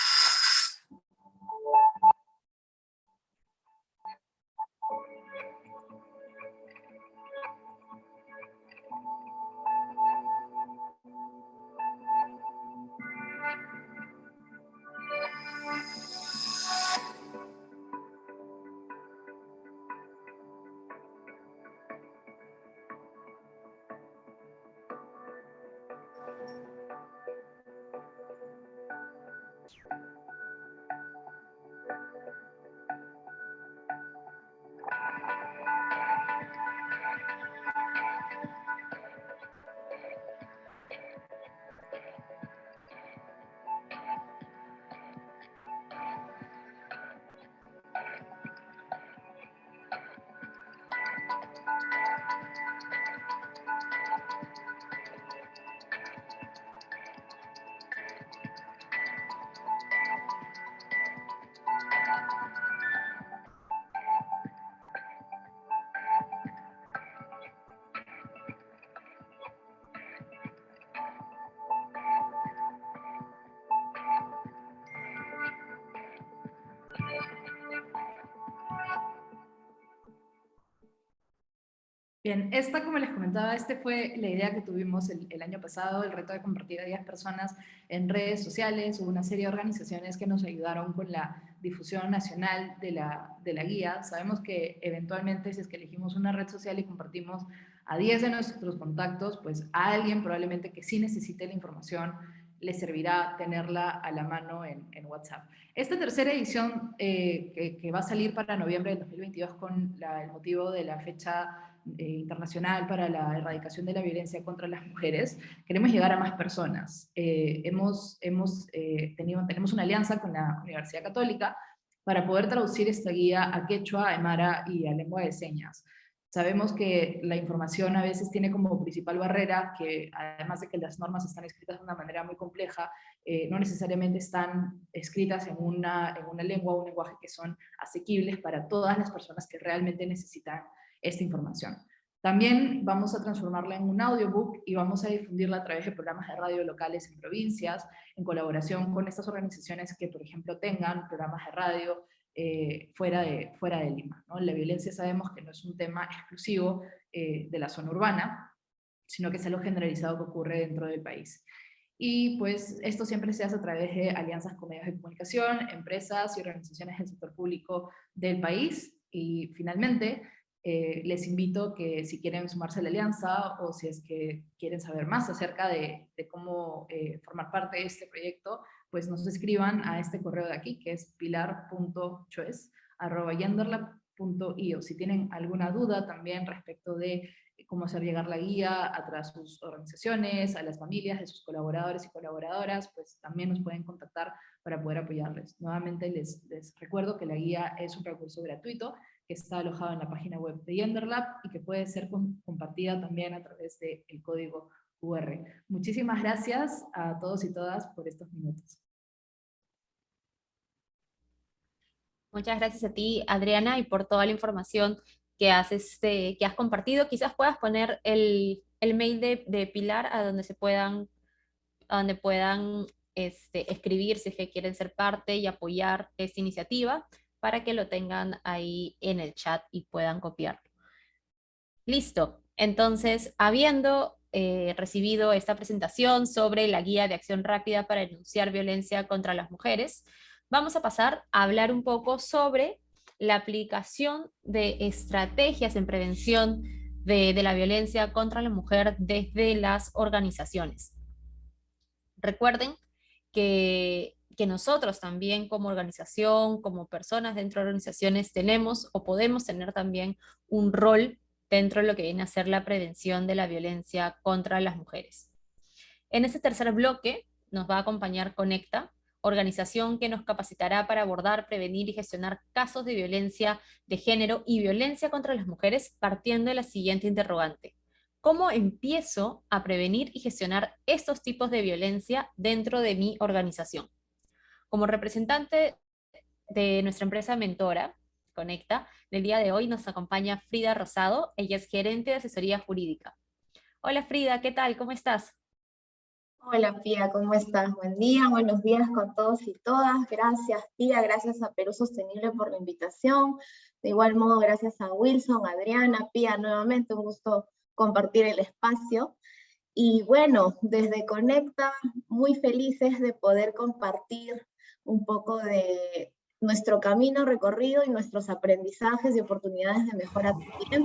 Bien, esta, como les comentaba, fue la idea que tuvimos el año pasado, el reto de compartir a 10 personas en redes sociales. Hubo una serie de organizaciones que nos ayudaron con la difusión nacional de la guía. Sabemos que eventualmente, si es que elegimos una red social y compartimos a 10 de nuestros contactos, pues a alguien probablemente que sí necesite la información le servirá tenerla a la mano en WhatsApp. Esta tercera edición que va a salir para noviembre del 2022 con el motivo de la fecha internacional para la erradicación de la violencia contra las mujeres, queremos llegar a más personas. Tenemos una alianza con la Universidad Católica para poder traducir esta guía a quechua, aymara y a lengua de señas. Sabemos que la información a veces tiene como principal barrera que, además de que las normas están escritas de una manera muy compleja, no necesariamente están escritas en una lengua o un lenguaje que son asequibles para todas las personas que realmente necesitan esta información. También vamos a transformarla en un audiobook y vamos a difundirla a través de programas de radio locales en provincias, en colaboración con estas organizaciones que, por ejemplo, tengan programas de radio fuera de Lima, ¿no? La violencia sabemos que no es un tema exclusivo de la zona urbana, sino que es algo generalizado que ocurre dentro del país. Y pues esto siempre se hace a través de alianzas con medios de comunicación, empresas y organizaciones del sector público del país. Y finalmente, les invito que si quieren sumarse a la alianza o si es que quieren saber más acerca de cómo formar parte de este proyecto, pues nos escriban a este correo de aquí, que es pilar.choes@yanderlab.io. Si tienen alguna duda también respecto de cómo hacer llegar la guía a sus organizaciones, a las familias de sus colaboradores y colaboradoras, pues también nos pueden contactar para poder apoyarles. Nuevamente les recuerdo que la guía es un recurso gratuito que está alojado en la página web de GenderLab y que puede ser compartida también a través del código QR. Muchísimas gracias a todos y todas por estos minutos. Muchas gracias a ti, Adriana, y por toda la información que has compartido. Quizás puedas poner el mail de Pilar a donde puedan escribir si es que quieren ser parte y apoyar esta iniciativa, para que lo tengan ahí en el chat y puedan copiarlo. Listo. Entonces, habiendo recibido esta presentación sobre la guía de acción rápida para denunciar violencia contra las mujeres, vamos a pasar a hablar un poco sobre la aplicación de estrategias en prevención de la violencia contra la mujer desde las organizaciones. Recuerden que nosotros también como organización, como personas dentro de organizaciones, tenemos o podemos tener también un rol dentro de lo que viene a ser la prevención de la violencia contra las mujeres. En este tercer bloque nos va a acompañar Conecta, organización que nos capacitará para abordar, prevenir y gestionar casos de violencia de género y violencia contra las mujeres, partiendo de la siguiente interrogante: ¿cómo empiezo a prevenir y gestionar estos tipos de violencia dentro de mi organización? Como representante de nuestra empresa mentora, Conecta, el día de hoy nos acompaña Frida Rosado. Ella es gerente de asesoría jurídica. Hola Frida, ¿qué tal? ¿Cómo estás? Hola Pía, ¿cómo estás? Buen día, buenos días con todos y todas. Gracias Pía, gracias a Perú Sostenible por la invitación. De igual modo, gracias a Wilson, Adriana, Pía, nuevamente un gusto compartir el espacio. Y bueno, desde Conecta, muy felices de poder compartir un poco de nuestro camino recorrido y nuestros aprendizajes y oportunidades de mejora también.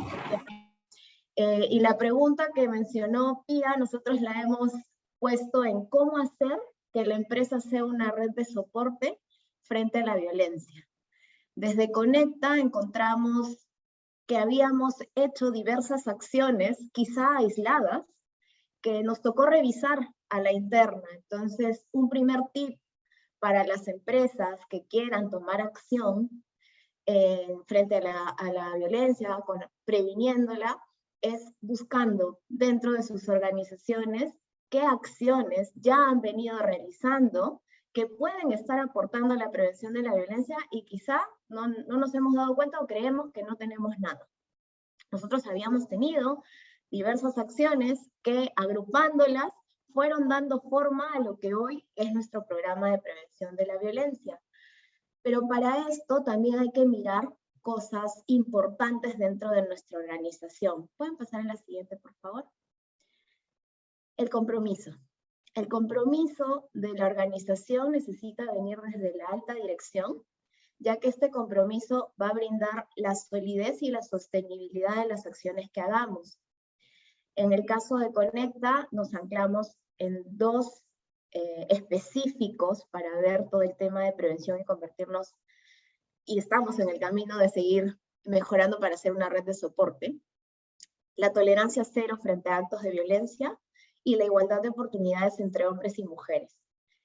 Y la pregunta que mencionó Pía, nosotros la hemos puesto en cómo hacer que la empresa sea una red de soporte frente a la violencia. Desde Conecta encontramos que habíamos hecho diversas acciones, quizá aisladas, que nos tocó revisar a la interna. Entonces, un primer tip para las empresas que quieran tomar acción frente a la violencia, previniéndola, es buscando dentro de sus organizaciones qué acciones ya han venido realizando que pueden estar aportando a la prevención de la violencia y quizá no nos hemos dado cuenta o creemos que no tenemos nada. Nosotros habíamos tenido diversas acciones que, agrupándolas, fueron dando forma a lo que hoy es nuestro programa de prevención de la violencia. Pero para esto también hay que mirar cosas importantes dentro de nuestra organización. ¿Pueden pasar a la siguiente, por favor? El compromiso. El compromiso de la organización necesita venir desde la alta dirección, ya que este compromiso va a brindar la solidez y la sostenibilidad de las acciones que hagamos. En el caso de Conecta, nos anclamos en dos específicos para ver todo el tema de prevención y convertirnos, y estamos en el camino de seguir mejorando para ser una red de soporte. La tolerancia cero frente a actos de violencia y la igualdad de oportunidades entre hombres y mujeres,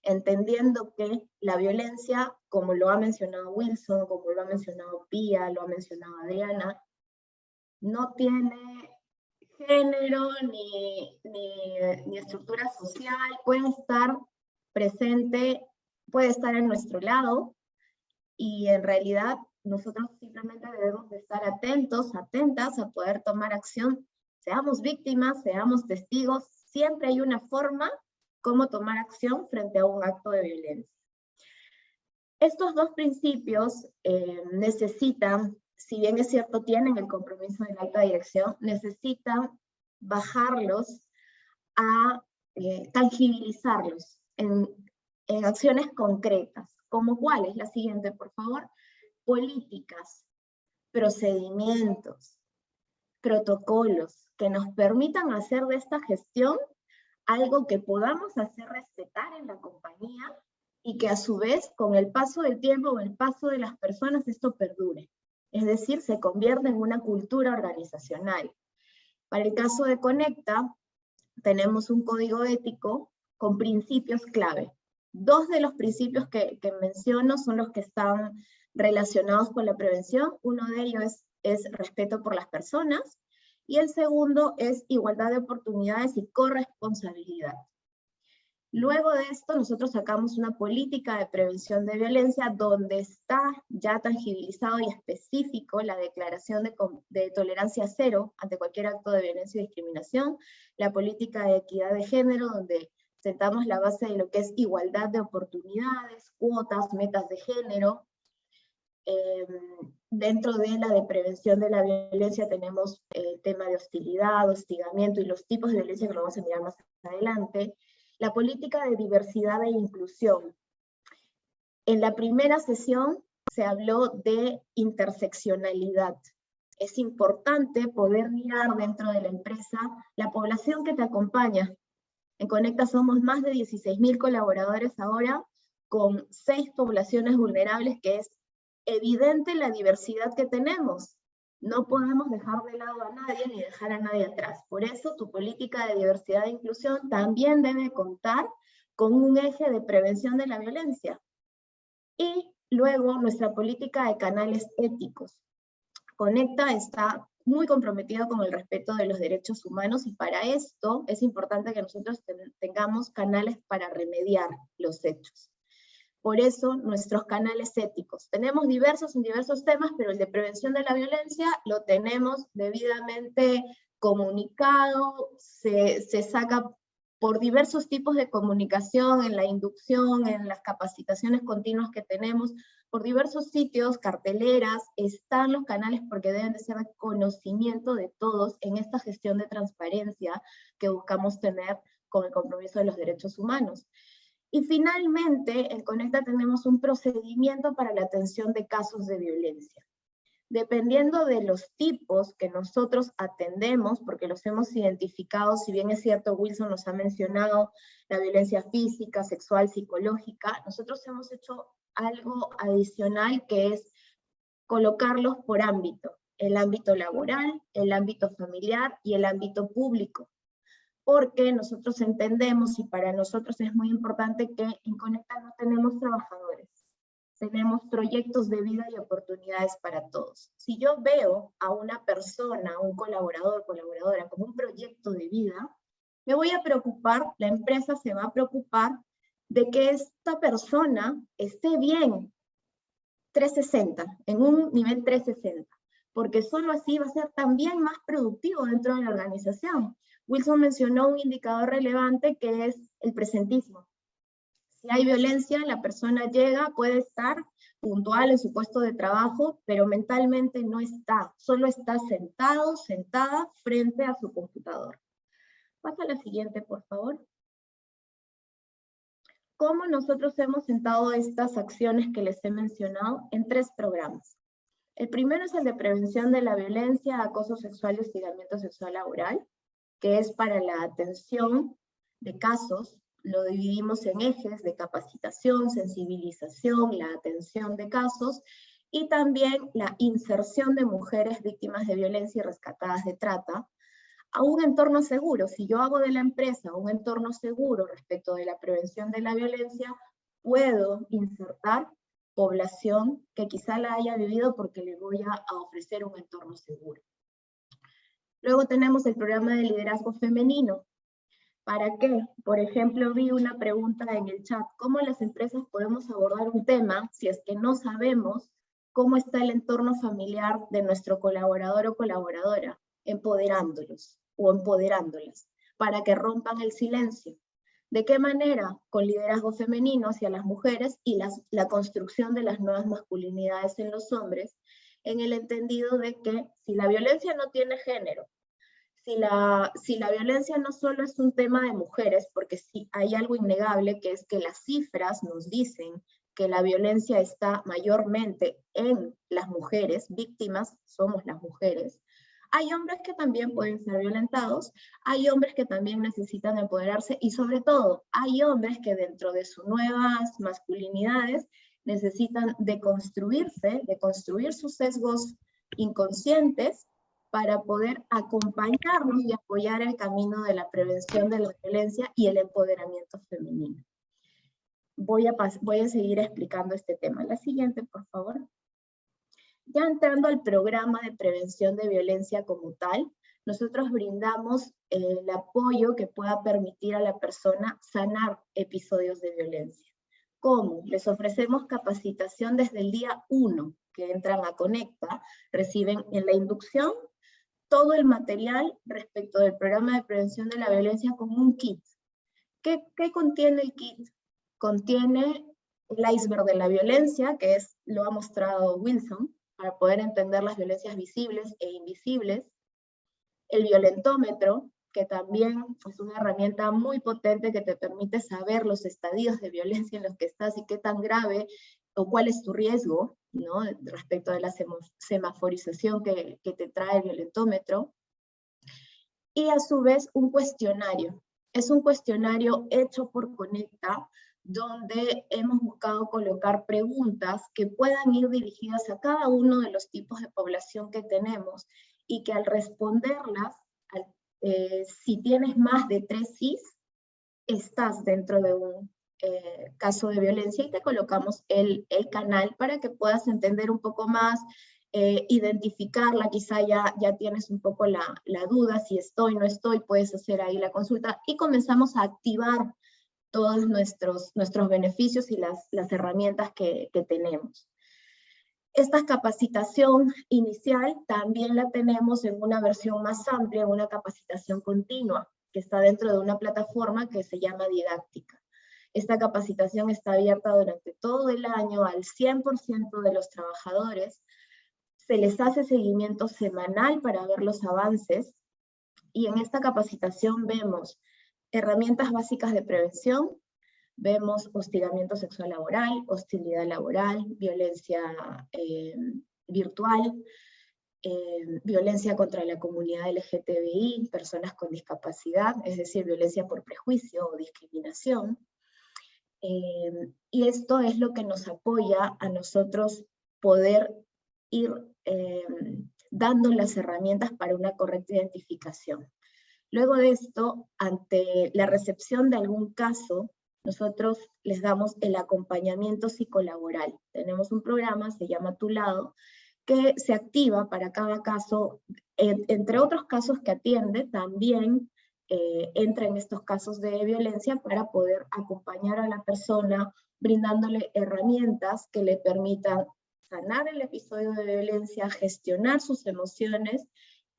entendiendo que la violencia, como lo ha mencionado Wilson, como lo ha mencionado Pía, lo ha mencionado Adriana, no tiene género ni estructura social, puede estar presente, puede estar en nuestro lado, y en realidad nosotros simplemente debemos de estar atentos, atentas a poder tomar acción, seamos víctimas, seamos testigos, siempre hay una forma como tomar acción frente a un acto de violencia. Estos dos principios necesitan, si bien es cierto tienen el compromiso de la alta dirección, necesitan bajarlos a tangibilizarlos en acciones concretas. ¿Como cuáles? La siguiente, por favor. Políticas, procedimientos, protocolos que nos permitan hacer de esta gestión algo que podamos hacer respetar en la compañía y que a su vez, con el paso del tiempo o el paso de las personas, esto perdure. Es decir, se convierte en una cultura organizacional. Para el caso de Conecta, tenemos un código ético con principios clave. Dos de los principios que menciono son los que están relacionados con la prevención. Uno de ellos es respeto por las personas, y el segundo es igualdad de oportunidades y corresponsabilidad. Luego de esto, nosotros sacamos una política de prevención de violencia donde está ya tangibilizado y específico la declaración de tolerancia cero ante cualquier acto de violencia y discriminación, la política de equidad de género, donde sentamos la base de lo que es igualdad de oportunidades, cuotas, metas de género. Dentro de la de prevención de la violencia tenemos el tema de hostilidad, hostigamiento y los tipos de violencia que lo vamos a mirar más adelante. La política de diversidad e inclusión. En la primera sesión se habló de interseccionalidad. Es importante poder mirar dentro de la empresa la población que te acompaña. En Conecta somos más de 16.000 colaboradores ahora, con 6 poblaciones vulnerables, que es evidente la diversidad que tenemos. No podemos dejar de lado a nadie ni dejar a nadie atrás. Por eso tu política de diversidad e inclusión también debe contar con un eje de prevención de la violencia. Y luego nuestra política de canales éticos. Conecta está muy comprometido con el respeto de los derechos humanos, y para esto es importante que nosotros tengamos canales para remediar los hechos. Por eso, nuestros canales éticos. Tenemos diversos temas, pero el de prevención de la violencia lo tenemos debidamente comunicado, se saca por diversos tipos de comunicación, en la inducción, en las capacitaciones continuas que tenemos, por diversos sitios, carteleras, están los canales porque deben de ser de conocimiento de todos en esta gestión de transparencia que buscamos tener con el compromiso de los derechos humanos. Y finalmente, en Conecta tenemos un procedimiento para la atención de casos de violencia. Dependiendo de los tipos que nosotros atendemos, porque los hemos identificado, si bien es cierto, Wilson nos ha mencionado la violencia física, sexual, psicológica, nosotros hemos hecho algo adicional que es colocarlos por ámbito: el ámbito laboral, el ámbito familiar y el ámbito público. Porque nosotros entendemos, y para nosotros es muy importante, que en Conecta no tenemos trabajadores, tenemos proyectos de vida y oportunidades para todos. Si yo veo a una persona, un colaborador, colaboradora, como un proyecto de vida, me voy a preocupar, la empresa se va a preocupar de que esta persona esté bien 360, en un nivel 360, porque solo así va a ser también más productivo dentro de la organización. Wilson mencionó un indicador relevante que es el presentismo. Si hay violencia, la persona llega, puede estar puntual en su puesto de trabajo, pero mentalmente no está, solo está sentado, sentada frente a su computador. Pasa a la siguiente, por favor. ¿Cómo nosotros hemos sentado estas acciones que les he mencionado? En 3 programas. El primero es el de prevención de la violencia, acoso sexual y hostigamiento sexual laboral, que es para la atención de casos. Lo dividimos en ejes de capacitación, sensibilización, la atención de casos, y también la inserción de mujeres víctimas de violencia y rescatadas de trata a un entorno seguro. Si yo hago de la empresa un entorno seguro respecto de la prevención de la violencia, puedo insertar población que quizá la haya vivido porque le voy a ofrecer un entorno seguro. Luego tenemos el programa de liderazgo femenino. ¿Para qué? Por ejemplo, vi una pregunta en el chat: ¿cómo las empresas podemos abordar un tema si es que no sabemos cómo está el entorno familiar de nuestro colaborador o colaboradora? Empoderándolos o empoderándolas para que rompan el silencio. ¿De qué manera? Con liderazgo femenino hacia las mujeres y la construcción de las nuevas masculinidades en los hombres, en el entendido de que si la violencia no tiene género, si la violencia no solo es un tema de mujeres, porque sí hay algo innegable, que es que las cifras nos dicen que la violencia está mayormente en las mujeres, víctimas somos las mujeres. Hay hombres que también pueden ser violentados, hay hombres que también necesitan empoderarse, y sobre todo, hay hombres que dentro de sus nuevas masculinidades necesitan deconstruirse, deconstruir sus sesgos inconscientes, para poder acompañarnos y apoyar el camino de la prevención de la violencia y el empoderamiento femenino. Voy a seguir explicando este tema. La siguiente, por favor. Ya entrando al programa de prevención de violencia como tal, nosotros brindamos el apoyo que pueda permitir a la persona sanar episodios de violencia. ¿Cómo? Les ofrecemos capacitación desde el día 1 que entran a Conecta, reciben en la inducción todo el material respecto del programa de prevención de la violencia con un kit. ¿Qué contiene el kit? Contiene el iceberg de la violencia, que lo ha mostrado Wilson, para poder entender las violencias visibles e invisibles, el violentómetro, que también es una herramienta muy potente que te permite saber los estadios de violencia en los que estás y qué tan grave o cuál es tu riesgo, ¿no? Respecto de la semaforización que te trae el violentómetro. Y a su vez un cuestionario. Es un cuestionario hecho por Conecta, donde hemos buscado colocar preguntas que puedan ir dirigidas a cada uno de los tipos de población que tenemos, y que al responderlas, si tienes más de 3 sís, estás dentro de un caso de violencia, y te colocamos el canal para que puedas entender un poco más, identificarla. Quizá ya tienes un poco la duda, si estoy, no estoy, puedes hacer ahí la consulta, y comenzamos a activar todos nuestros beneficios y las herramientas que tenemos. Esta capacitación inicial también la tenemos en una versión más amplia, en una capacitación continua, que está dentro de una plataforma que se llama Didáctica. Esta capacitación está abierta durante todo el año al 100% de los trabajadores. Se les hace seguimiento semanal para ver los avances, y en esta capacitación vemos herramientas básicas de prevención, vemos hostigamiento sexual laboral, hostilidad laboral, violencia virtual, violencia contra la comunidad LGTBI, personas con discapacidad, es decir, violencia por prejuicio o discriminación. Y esto es lo que nos apoya a nosotros poder ir dando las herramientas para una correcta identificación. Luego de esto, ante la recepción de algún caso, nosotros les damos el acompañamiento psicolaboral. Tenemos un programa, se llama Tu Lado, que se activa para cada caso. Entre otros casos que atiende, también entra en estos casos de violencia para poder acompañar a la persona, brindándole herramientas que le permitan sanar el episodio de violencia, gestionar sus emociones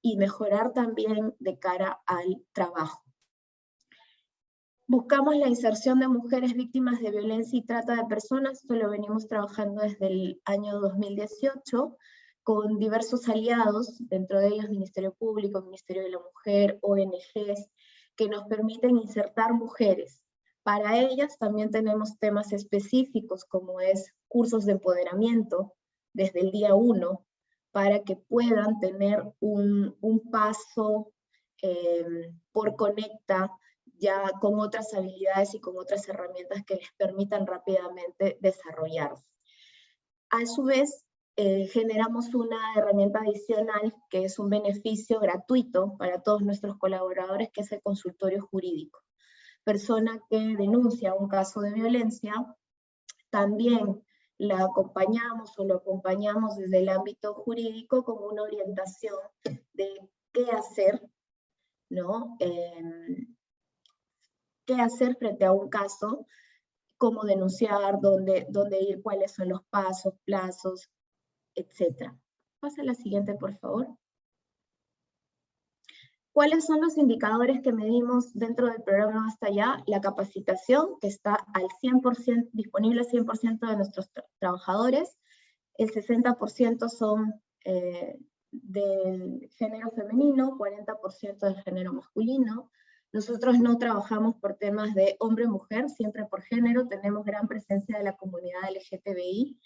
y mejorar también de cara al trabajo. Buscamos la inserción de mujeres víctimas de violencia y trata de personas. Esto lo venimos trabajando desde el año 2018 con diversos aliados, dentro de ellos Ministerio Público, Ministerio de la Mujer, ONGs, que nos permiten insertar mujeres. Para ellas también tenemos temas específicos, como es cursos de empoderamiento desde el día 1, para que puedan tener un paso por Conecta, ya con otras habilidades y con otras herramientas que les permitan rápidamente desarrollarse. A su vez, generamos una herramienta adicional que es un beneficio gratuito para todos nuestros colaboradores, que es el consultorio jurídico. Persona que denuncia un caso de violencia, también la acompañamos o lo acompañamos desde el ámbito jurídico con una orientación de qué hacer, ¿no? Qué hacer frente a un caso, cómo denunciar, dónde ir, cuáles son los pasos, plazos, etc. Pasa a la siguiente, por favor. ¿Cuáles son los indicadores que medimos dentro del programa Basta Ya? La capacitación, que está al 100%, disponible al 100% de nuestros trabajadores. El 60% son del género femenino, 40% del género masculino. Nosotros no trabajamos por temas de hombre-mujer, siempre por género. Tenemos gran presencia de la comunidad LGTBI,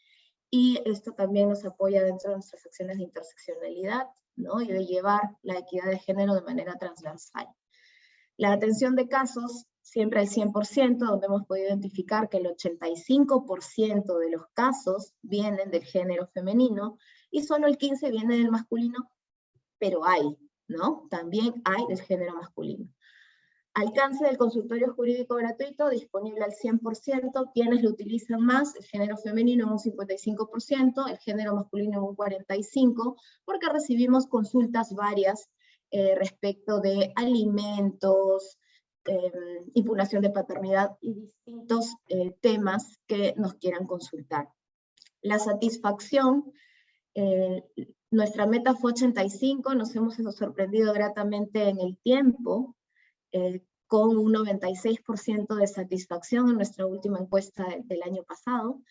y esto también nos apoya dentro de nuestras acciones de interseccionalidad, ¿no? Y de llevar la equidad de género de manera transversal. La atención de casos siempre al 100%, donde hemos podido identificar que el 85% de los casos vienen del género femenino, y solo el 15% viene del masculino, pero hay, ¿no? También hay del género masculino. Alcance del consultorio jurídico gratuito, disponible al 100%, quienes lo utilizan más, el género femenino en un 55%, el género masculino en un 45%, porque recibimos consultas varias respecto de alimentos, impugnación de paternidad y distintos temas que nos quieran consultar. La satisfacción, nuestra meta fue 85, nos hemos sorprendido gratamente en el tiempo, con un 96% de satisfacción en nuestra última encuesta del año pasado,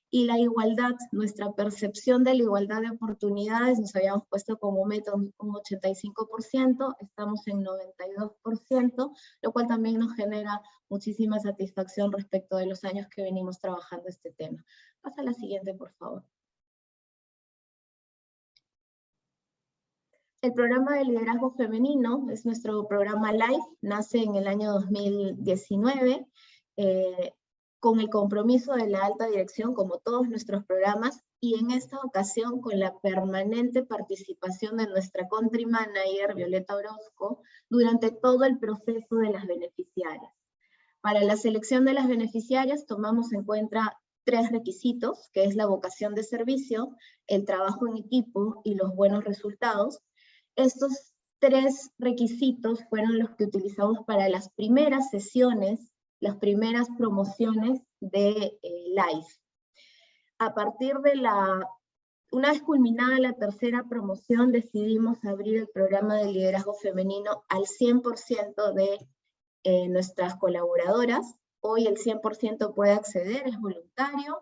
y la igualdad, nuestra percepción de la igualdad de oportunidades, nos habíamos puesto como meta un 85%, estamos en 92%, lo cual también nos genera muchísima satisfacción respecto de los años que venimos trabajando este tema. Pasa a la siguiente, por favor. El programa de liderazgo femenino es nuestro programa LIFE, nace en el año 2019, con el compromiso de la alta dirección, como todos nuestros programas, y en esta ocasión con la permanente participación de nuestra country manager, Violeta Orozco, durante todo el proceso de las beneficiarias. Para la selección de las beneficiarias tomamos en cuenta 3 requisitos, que es la vocación de servicio, el trabajo en equipo y los buenos resultados. Estos 3 requisitos fueron los que utilizamos para las primeras sesiones, las primeras promociones de LIFE. A partir de una vez culminada la tercera promoción, decidimos abrir el programa de liderazgo femenino al 100% de nuestras colaboradoras. Hoy el 100% puede acceder, es voluntario,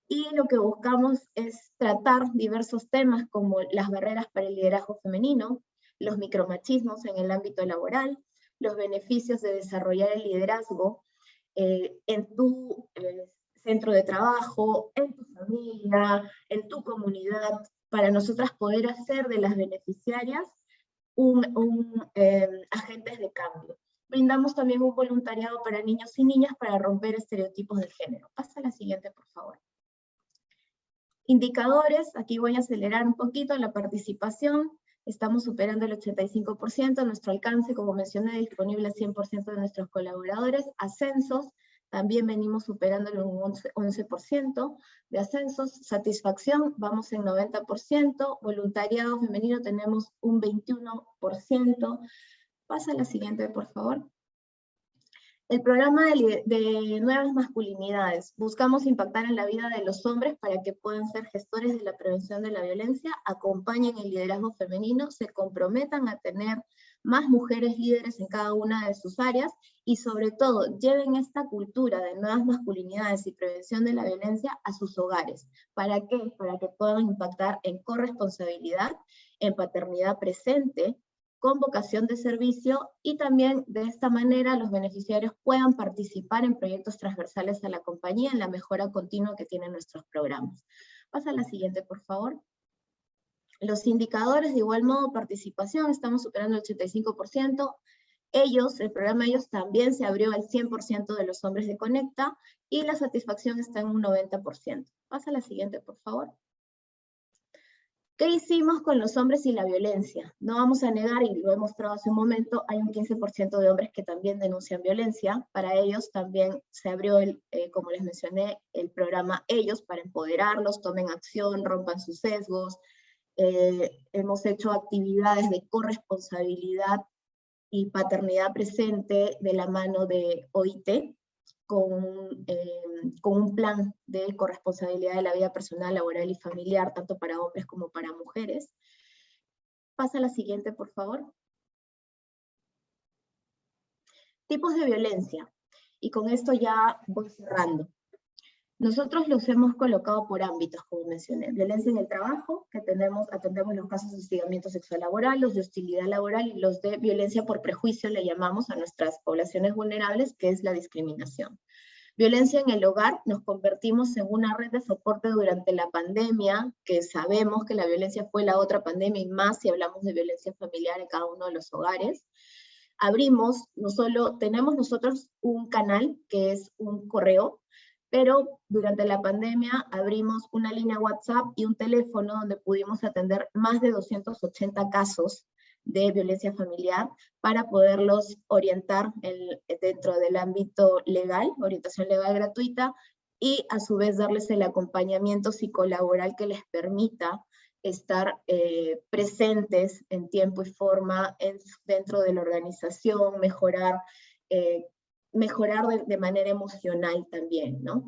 y lo que buscamos es tratar diversos temas como las barreras para el liderazgo femenino, los micromachismos en el ámbito laboral, los beneficios de desarrollar el liderazgo en tu centro de trabajo, en tu familia, en tu comunidad, para nosotras poder hacer de las beneficiarias agentes de cambio. Brindamos también un voluntariado para niños y niñas para romper estereotipos de género. Pasa a la siguiente, por favor. Indicadores, aquí voy a acelerar un poquito la participación. Estamos superando el 85%, nuestro alcance, como mencioné, disponible al 100% de nuestros colaboradores. Ascensos, también venimos superando un 11% de ascensos. Satisfacción, vamos en 90%. Voluntariado femenino tenemos un 21%. Pasa a la siguiente, por favor. El programa de nuevas masculinidades. Buscamos impactar en la vida de los hombres para que puedan ser gestores de la prevención de la violencia, acompañen el liderazgo femenino, se comprometan a tener más mujeres líderes en cada una de sus áreas y sobre todo lleven esta cultura de nuevas masculinidades y prevención de la violencia a sus hogares. ¿Para qué? Para que puedan impactar en corresponsabilidad, en paternidad presente, con vocación de servicio, y también de esta manera los beneficiarios puedan participar en proyectos transversales a la compañía en la mejora continua que tienen nuestros programas. Pasa a la siguiente, por favor. Los indicadores, de igual modo, participación, estamos superando el 85%. El programa de ellos también se abrió al 100% de los hombres de Conecta, y la satisfacción está en un 90%. Pasa a la siguiente, por favor. ¿Qué hicimos con los hombres y la violencia? No vamos a negar, y lo he mostrado hace un momento, hay un 15% de hombres que también denuncian violencia. Para ellos también se abrió, como les mencioné, el programa Ellos, para empoderarlos, tomen acción, rompan sus sesgos. Hemos hecho actividades de corresponsabilidad y paternidad presente de la mano de OIT, con un plan de corresponsabilidad de la vida personal, laboral y familiar, tanto para hombres como para mujeres. Pasa a la siguiente, por favor. Tipos de violencia. Y con esto ya voy cerrando. Nosotros los hemos colocado por ámbitos, como mencioné. Violencia en el trabajo, que atendemos los casos de hostigamiento sexual laboral, los de hostilidad laboral y los de violencia por prejuicio, le llamamos a nuestras poblaciones vulnerables, que es la discriminación. Violencia en el hogar, nos convertimos en una red de soporte durante la pandemia, que sabemos que la violencia fue la otra pandemia, y más si hablamos de violencia familiar en cada uno de los hogares. Abrimos, tenemos nosotros un canal, que es un correo, pero durante la pandemia abrimos una línea WhatsApp y un teléfono donde pudimos atender más de 280 casos de violencia familiar para poderlos orientar dentro del ámbito legal, orientación legal gratuita, y a su vez darles el acompañamiento psicolaboral que les permita estar presentes en tiempo y forma dentro de la organización, mejorar de manera emocional también, ¿no?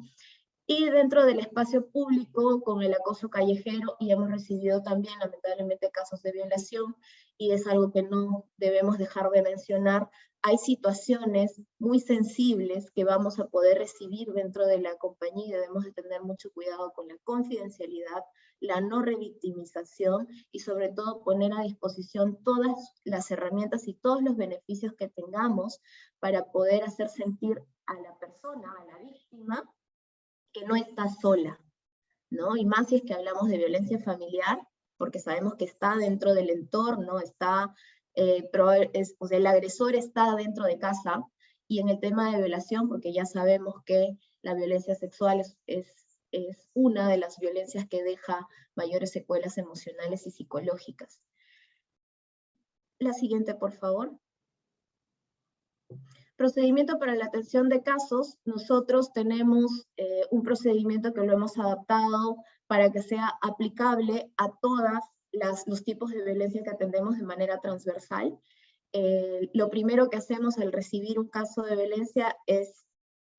Y dentro del espacio público, con el acoso callejero, y hemos recibido también lamentablemente casos de violación, y es algo que no debemos dejar de mencionar, hay situaciones muy sensibles que vamos a poder recibir dentro de la compañía, y debemos de tener mucho cuidado con la confidencialidad, la no revictimización, y sobre todo poner a disposición todas las herramientas y todos los beneficios que tengamos para poder hacer sentir a la persona, a la víctima, que no está sola, ¿no? Y más si es que hablamos de violencia familiar, porque sabemos que está dentro del entorno, está, o sea, el agresor está dentro de casa, y en el tema de violación, porque ya sabemos que la violencia sexual es una de las violencias que deja mayores secuelas emocionales y psicológicas. La siguiente, por favor. Procedimiento para la atención de casos. Nosotros tenemos un procedimiento que lo hemos adaptado para que sea aplicable a todas los tipos de violencia que atendemos de manera transversal. Lo primero que hacemos al recibir un caso de violencia es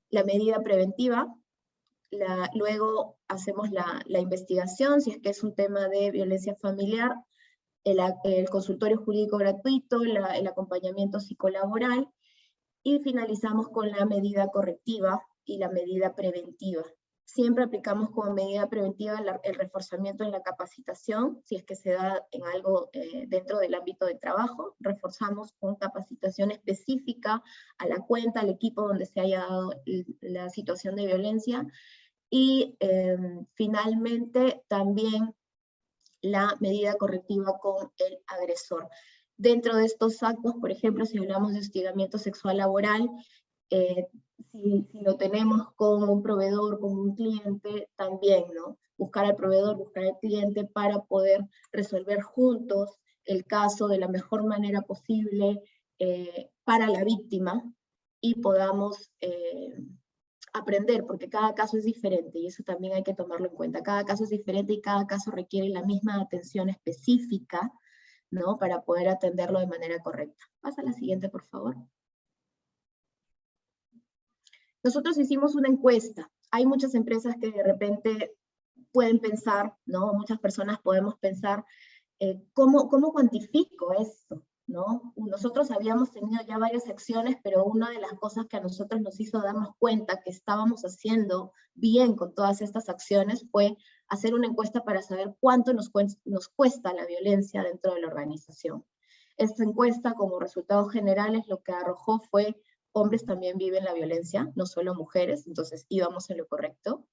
la medida preventiva. Luego hacemos la investigación, si es que es un tema de violencia familiar, el consultorio jurídico gratuito, el acompañamiento psicolaboral, y finalizamos con la medida correctiva y la medida preventiva. Siempre aplicamos como medida preventiva el reforzamiento en la capacitación, si es que se da en algo dentro del ámbito de trabajo, reforzamos con capacitación específica a la cuenta, al equipo donde se haya dado la situación de violencia, y finalmente también la medida correctiva con el agresor. Dentro de estos actos, por ejemplo, si hablamos de hostigamiento sexual laboral, si lo tenemos con un proveedor, con un cliente, también, ¿no? Buscar al proveedor, buscar al cliente para poder resolver juntos el caso de la mejor manera posible para la víctima, y podamos aprender, porque cada caso es diferente, y eso también hay que tomarlo en cuenta. Cada caso es diferente y cada caso requiere la misma atención específica, ¿no? Para poder atenderlo de manera correcta. Pasa a la siguiente, por favor. Nosotros hicimos una encuesta. Hay muchas empresas que de repente pueden pensar, ¿no? Muchas personas podemos pensar, ¿cómo cuantifico esto? ¿No? Nosotros habíamos tenido ya varias acciones, pero una de las cosas que a nosotros nos hizo darnos cuenta que estábamos haciendo bien con todas estas acciones fue hacer una encuesta para saber cuánto nos cuesta la violencia dentro de la organización. Esta encuesta, como resultados generales, lo que arrojó fue: hombres también viven la violencia, no solo mujeres, entonces íbamos en lo correcto.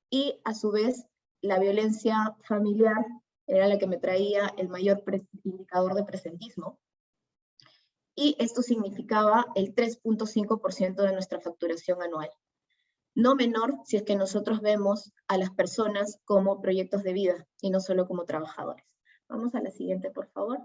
Y a su vez, la violencia familiar era la que me traía el mayor indicador de presentismo, y esto significaba el 3.5% de nuestra facturación anual. No menor si es que nosotros vemos a las personas como proyectos de vida y no solo como trabajadores. Vamos a la siguiente, por favor.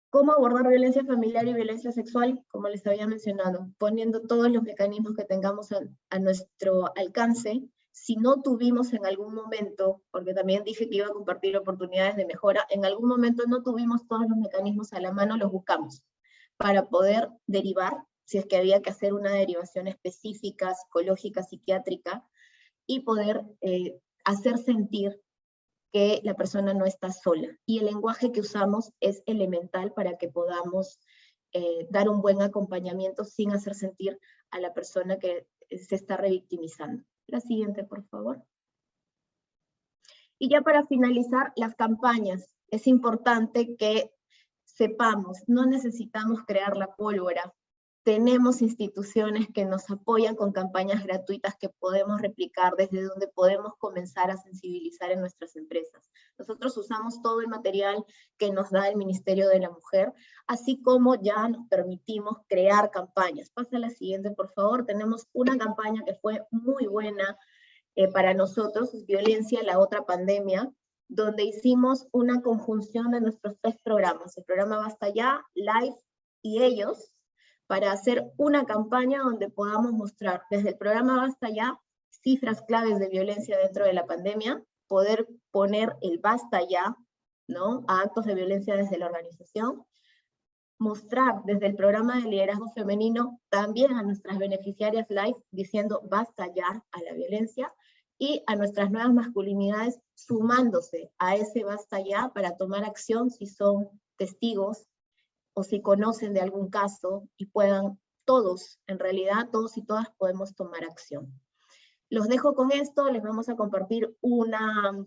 ¿Cómo abordar violencia familiar y violencia sexual? Como les había mencionado, poniendo todos los mecanismos que tengamos a nuestro alcance. Si no tuvimos en algún momento, porque también dije que iba a compartir oportunidades de mejora, en algún momento no tuvimos todos los mecanismos a la mano, los buscamos para poder derivar, si es que había que hacer una derivación específica, psicológica, psiquiátrica, y poder hacer sentir que la persona no está sola. Y el lenguaje que usamos es elemental para que podamos dar un buen acompañamiento sin hacer sentir a la persona que se está revictimizando. La siguiente, por favor. Y ya para finalizar, las campañas. Es importante que sepamos, no necesitamos crear la pólvora tenemos instituciones que nos apoyan con campañas gratuitas que podemos replicar, desde donde podemos comenzar a sensibilizar en nuestras empresas. Nosotros usamos todo el material que nos da el Ministerio de la Mujer, así como ya nos permitimos crear campañas. Pasa a la siguiente, por favor. Tenemos una campaña que fue muy buena para nosotros, Violencia, la otra pandemia, donde hicimos una conjunción de nuestros 3 programas, el programa Basta Ya, Live y Ellos, para hacer una campaña donde podamos mostrar desde el programa Basta Ya cifras claves de violencia dentro de la pandemia, poder poner el basta ya, ¿no?, a actos de violencia desde la organización, mostrar desde el programa de liderazgo femenino también a nuestras beneficiarias live diciendo basta ya a la violencia, y a nuestras nuevas masculinidades sumándose a ese basta ya para tomar acción si son testigos o si conocen de algún caso y puedan todos, en realidad todos y todas podemos tomar acción. Los dejo con esto, les vamos a compartir una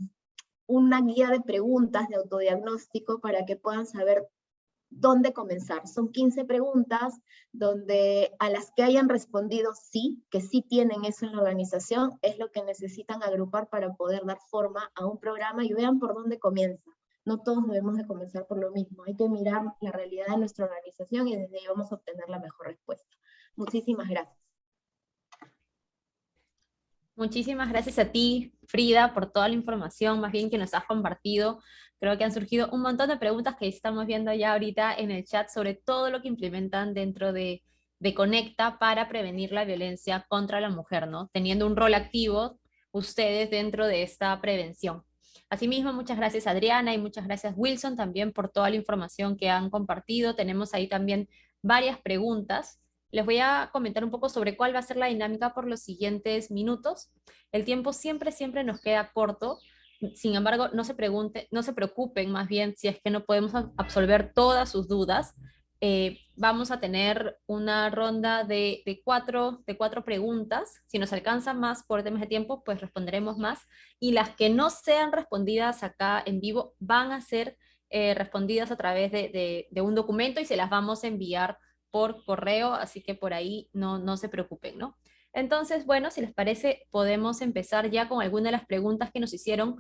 guía de preguntas de autodiagnóstico para que puedan saber dónde comenzar. Son 15 preguntas donde a las que hayan respondido sí, que sí tienen eso en la organización, es lo que necesitan agrupar para poder dar forma a un programa y vean por dónde comienza. No todos debemos de comenzar por lo mismo, hay que mirar la realidad de nuestra organización y desde ahí vamos a obtener la mejor respuesta. Muchísimas gracias. Muchísimas gracias a ti, Frida, por toda la información más bien que nos has compartido. Creo que han surgido un montón de preguntas que estamos viendo ya ahorita en el chat sobre todo lo que implementan dentro de Conecta para prevenir la violencia contra la mujer, ¿no? Teniendo un rol activo ustedes dentro de esta prevención. Asimismo, muchas gracias Adriana y muchas gracias Wilson también por toda la información que han compartido. Tenemos ahí también varias preguntas. Les voy a comentar un poco sobre cuál va a ser la dinámica por los siguientes minutos. El tiempo siempre nos queda corto. Sin embargo, no se preocupen más bien si es que no podemos absolver todas sus dudas. Vamos a tener una ronda de cuatro preguntas. Si nos alcanza más por temas de tiempo, pues responderemos más. Y las que no sean respondidas acá en vivo van a ser respondidas a través de un documento y se las vamos a enviar por correo, así que por ahí no se preocupen, ¿no? Entonces, bueno, si les parece, podemos empezar ya con algunas de las preguntas que nos hicieron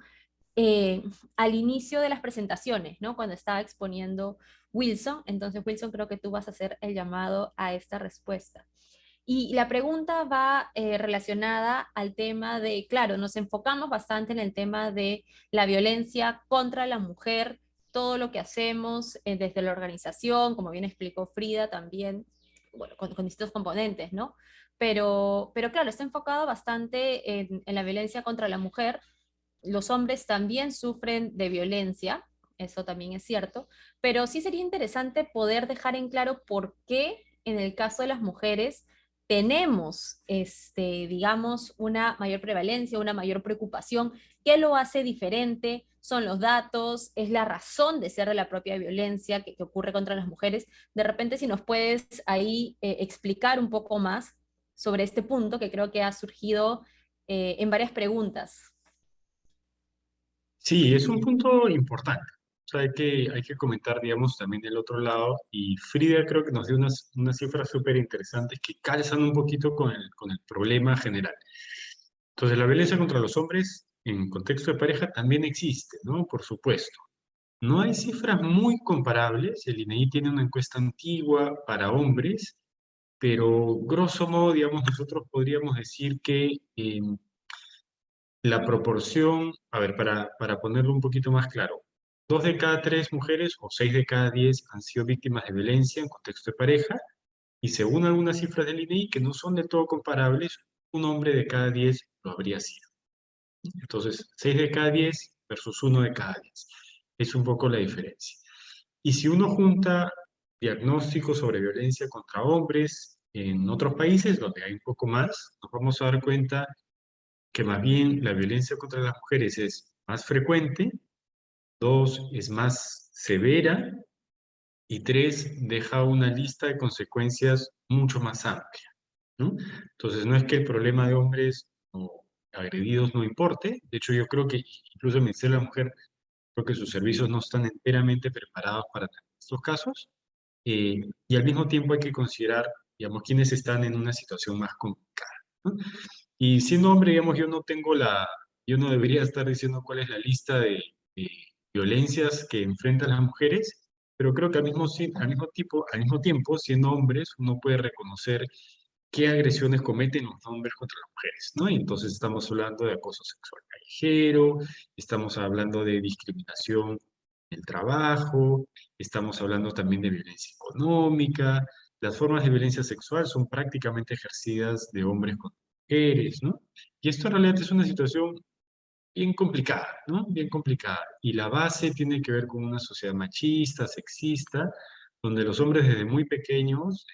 al inicio de las presentaciones, ¿no? Cuando estaba exponiendo Wilson. Entonces, Wilson, creo que tú vas a hacer el llamado a esta respuesta. Y la pregunta va relacionada al tema de, claro, nos enfocamos bastante en el tema de la violencia contra la mujer, todo lo que hacemos desde la organización, como bien explicó Frida también, bueno, con distintos componentes, ¿no? Pero claro, está enfocado bastante en la violencia contra la mujer. Los hombres también sufren de violencia, eso también es cierto, pero sí sería interesante poder dejar en claro por qué en el caso de las mujeres tenemos, digamos, una mayor prevalencia, una mayor preocupación. ¿Qué lo hace diferente? Son los datos, es la razón de ser de la propia violencia que ocurre contra las mujeres. De repente, si nos puedes ahí explicar un poco más sobre este punto que creo que ha surgido en varias preguntas. Sí, es un punto importante. O sea, hay que comentar, digamos, también el otro lado. Y Frida creo que nos dio unas cifras súper interesantes que calzan un poquito con el problema general. Entonces, la violencia contra los hombres en contexto de pareja también existe, ¿no? Por supuesto. No hay cifras muy comparables. El INEGI tiene una encuesta antigua para hombres, pero grosso modo, digamos, nosotros podríamos decir que la proporción, a ver, para ponerlo un poquito más claro, 2 de cada 3 mujeres o 6 de cada 10 han sido víctimas de violencia en contexto de pareja, y según algunas cifras del INEGI, que no son de todo comparables, un hombre de cada 10 lo habría sido. Entonces, 6 de cada 10 versus 1 de cada 10. Es un poco la diferencia. Y si uno junta diagnósticos sobre violencia contra hombres en otros países donde hay un poco más, nos vamos a dar cuenta que más bien la violencia contra las mujeres es más frecuente, 2, es más severa, y 3, deja una lista de consecuencias mucho más amplia, ¿no? Entonces, no es que el problema de hombres o agredidos no importe. De hecho, yo creo que incluso el Ministerio de la Mujer, creo que sus servicios no están enteramente preparados para estos casos. Y al mismo tiempo hay que considerar digamos, quienes están en una situación más complicada, ¿no? Y siendo hombre, digamos, yo no debería estar diciendo cuál es la lista de violencias que enfrentan las mujeres, pero creo que al mismo tiempo, siendo hombres, uno puede reconocer qué agresiones cometen los hombres contra las mujeres, ¿no? Y entonces estamos hablando de acoso sexual callejero, estamos hablando de discriminación en el trabajo, estamos hablando también de violencia económica. Las formas de violencia sexual son prácticamente ejercidas de hombres contra mujeres, ¿no? Y esto en realidad es una situación bien complicada, ¿no? Bien complicada. Y la base tiene que ver con una sociedad machista, sexista, donde los hombres desde muy pequeños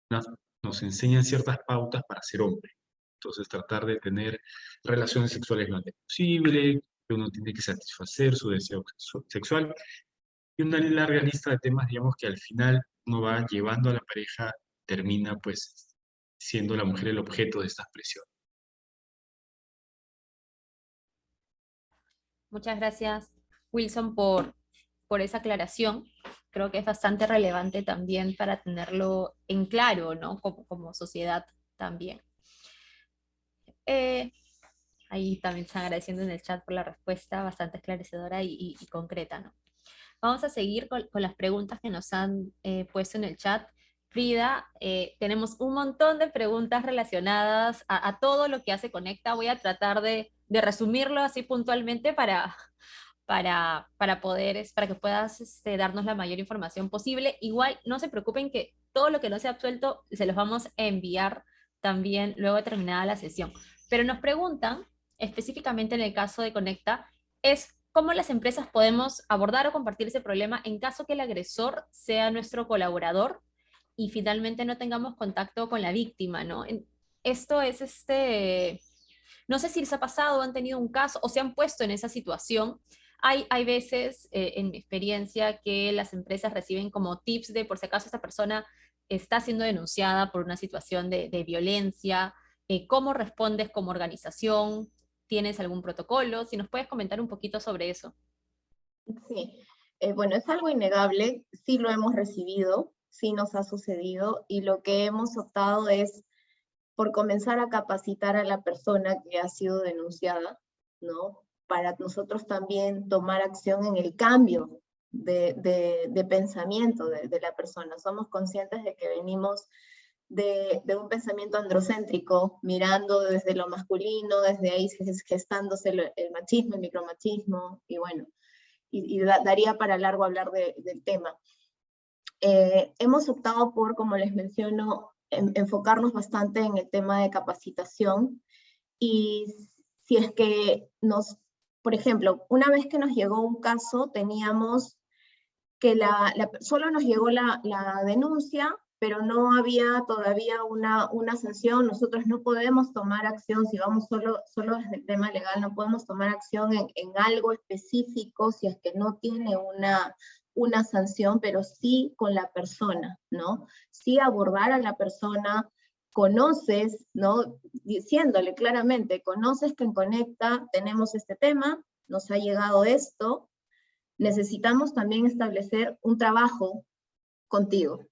nos, nos enseñan ciertas pautas para ser hombre. Entonces, tratar de tener relaciones sexuales lo antes posible, que uno tiene que satisfacer su deseo sexual, y una larga lista de temas, digamos, que al final uno va llevando a la pareja, termina pues siendo la mujer el objeto de estas presiones. Muchas gracias, Wilson, por esa aclaración. Creo que es bastante relevante también para tenerlo en claro, ¿no? Como sociedad también. Eh, Ahí también están agradeciendo en el chat por la respuesta bastante esclarecedora y concreta, ¿no? Vamos a seguir con las preguntas que nos han puesto en el chat. Frida, tenemos un montón de preguntas relacionadas a todo lo que hace Conecta. Voy a tratar de resumirlo así puntualmente para que puedas darnos la mayor información posible. Igual, no se preocupen que todo lo que no se ha absuelto se los vamos a enviar también luego de terminada la sesión. Pero nos preguntan, específicamente en el caso de Conecta, es cómo las empresas podemos abordar o compartir ese problema en caso que el agresor sea nuestro colaborador y finalmente no tengamos contacto con la víctima, ¿no? Esto es no sé si les ha pasado, han tenido un caso o se han puesto en esa situación. Hay veces, en mi experiencia, que las empresas reciben como tips de por si acaso esta persona está siendo denunciada por una situación de violencia, cómo respondes como organización, tienes algún protocolo, si nos puedes comentar un poquito sobre eso. Sí, bueno, es algo innegable, sí lo hemos recibido, sí nos ha sucedido, y lo que hemos optado es por comenzar a capacitar a la persona que ha sido denunciada, ¿no? Para nosotros también tomar acción en el cambio de pensamiento de la persona. Somos conscientes de que venimos de un pensamiento androcéntrico, mirando desde lo masculino, desde ahí gestándose el machismo, el micromachismo, y bueno, daría para largo hablar del tema. Hemos optado por, como les menciono, enfocarnos bastante en el tema de capacitación, y si es que por ejemplo, una vez que nos llegó un caso, teníamos que solo nos llegó la denuncia, pero no había todavía una sanción. Nosotros no podemos tomar acción, si vamos solo desde el tema legal, no podemos tomar acción en algo específico si es que no tiene una sanción, pero sí con la persona, ¿no? Sí abordar a la persona, conoces, ¿no? Diciéndole claramente, conoces que en Conecta tenemos este tema, nos ha llegado esto, necesitamos también establecer un trabajo contigo,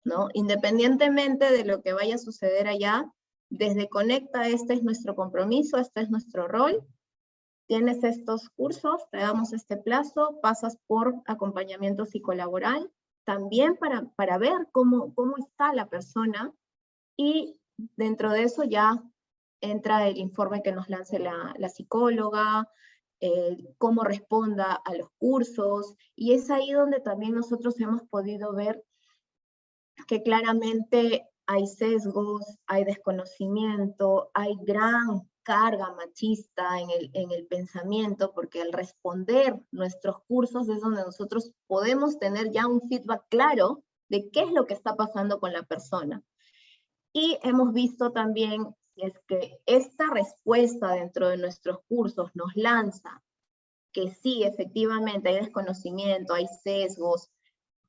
¿no? Independientemente de lo que vaya a suceder allá, desde Conecta este es nuestro compromiso, este es nuestro rol, tienes estos cursos, te damos este plazo, pasas por acompañamiento psicolaboral, también para ver cómo está la persona, y dentro de eso ya entra el informe que nos lance la psicóloga, cómo responda a los cursos, y es ahí donde también nosotros hemos podido ver que claramente hay sesgos, hay desconocimiento, hay gran carga machista en el pensamiento, porque al responder nuestros cursos es donde nosotros podemos tener ya un feedback claro de qué es lo que está pasando con la persona. Y hemos visto también, si es que esta respuesta dentro de nuestros cursos nos lanza que sí, efectivamente hay desconocimiento, hay sesgos,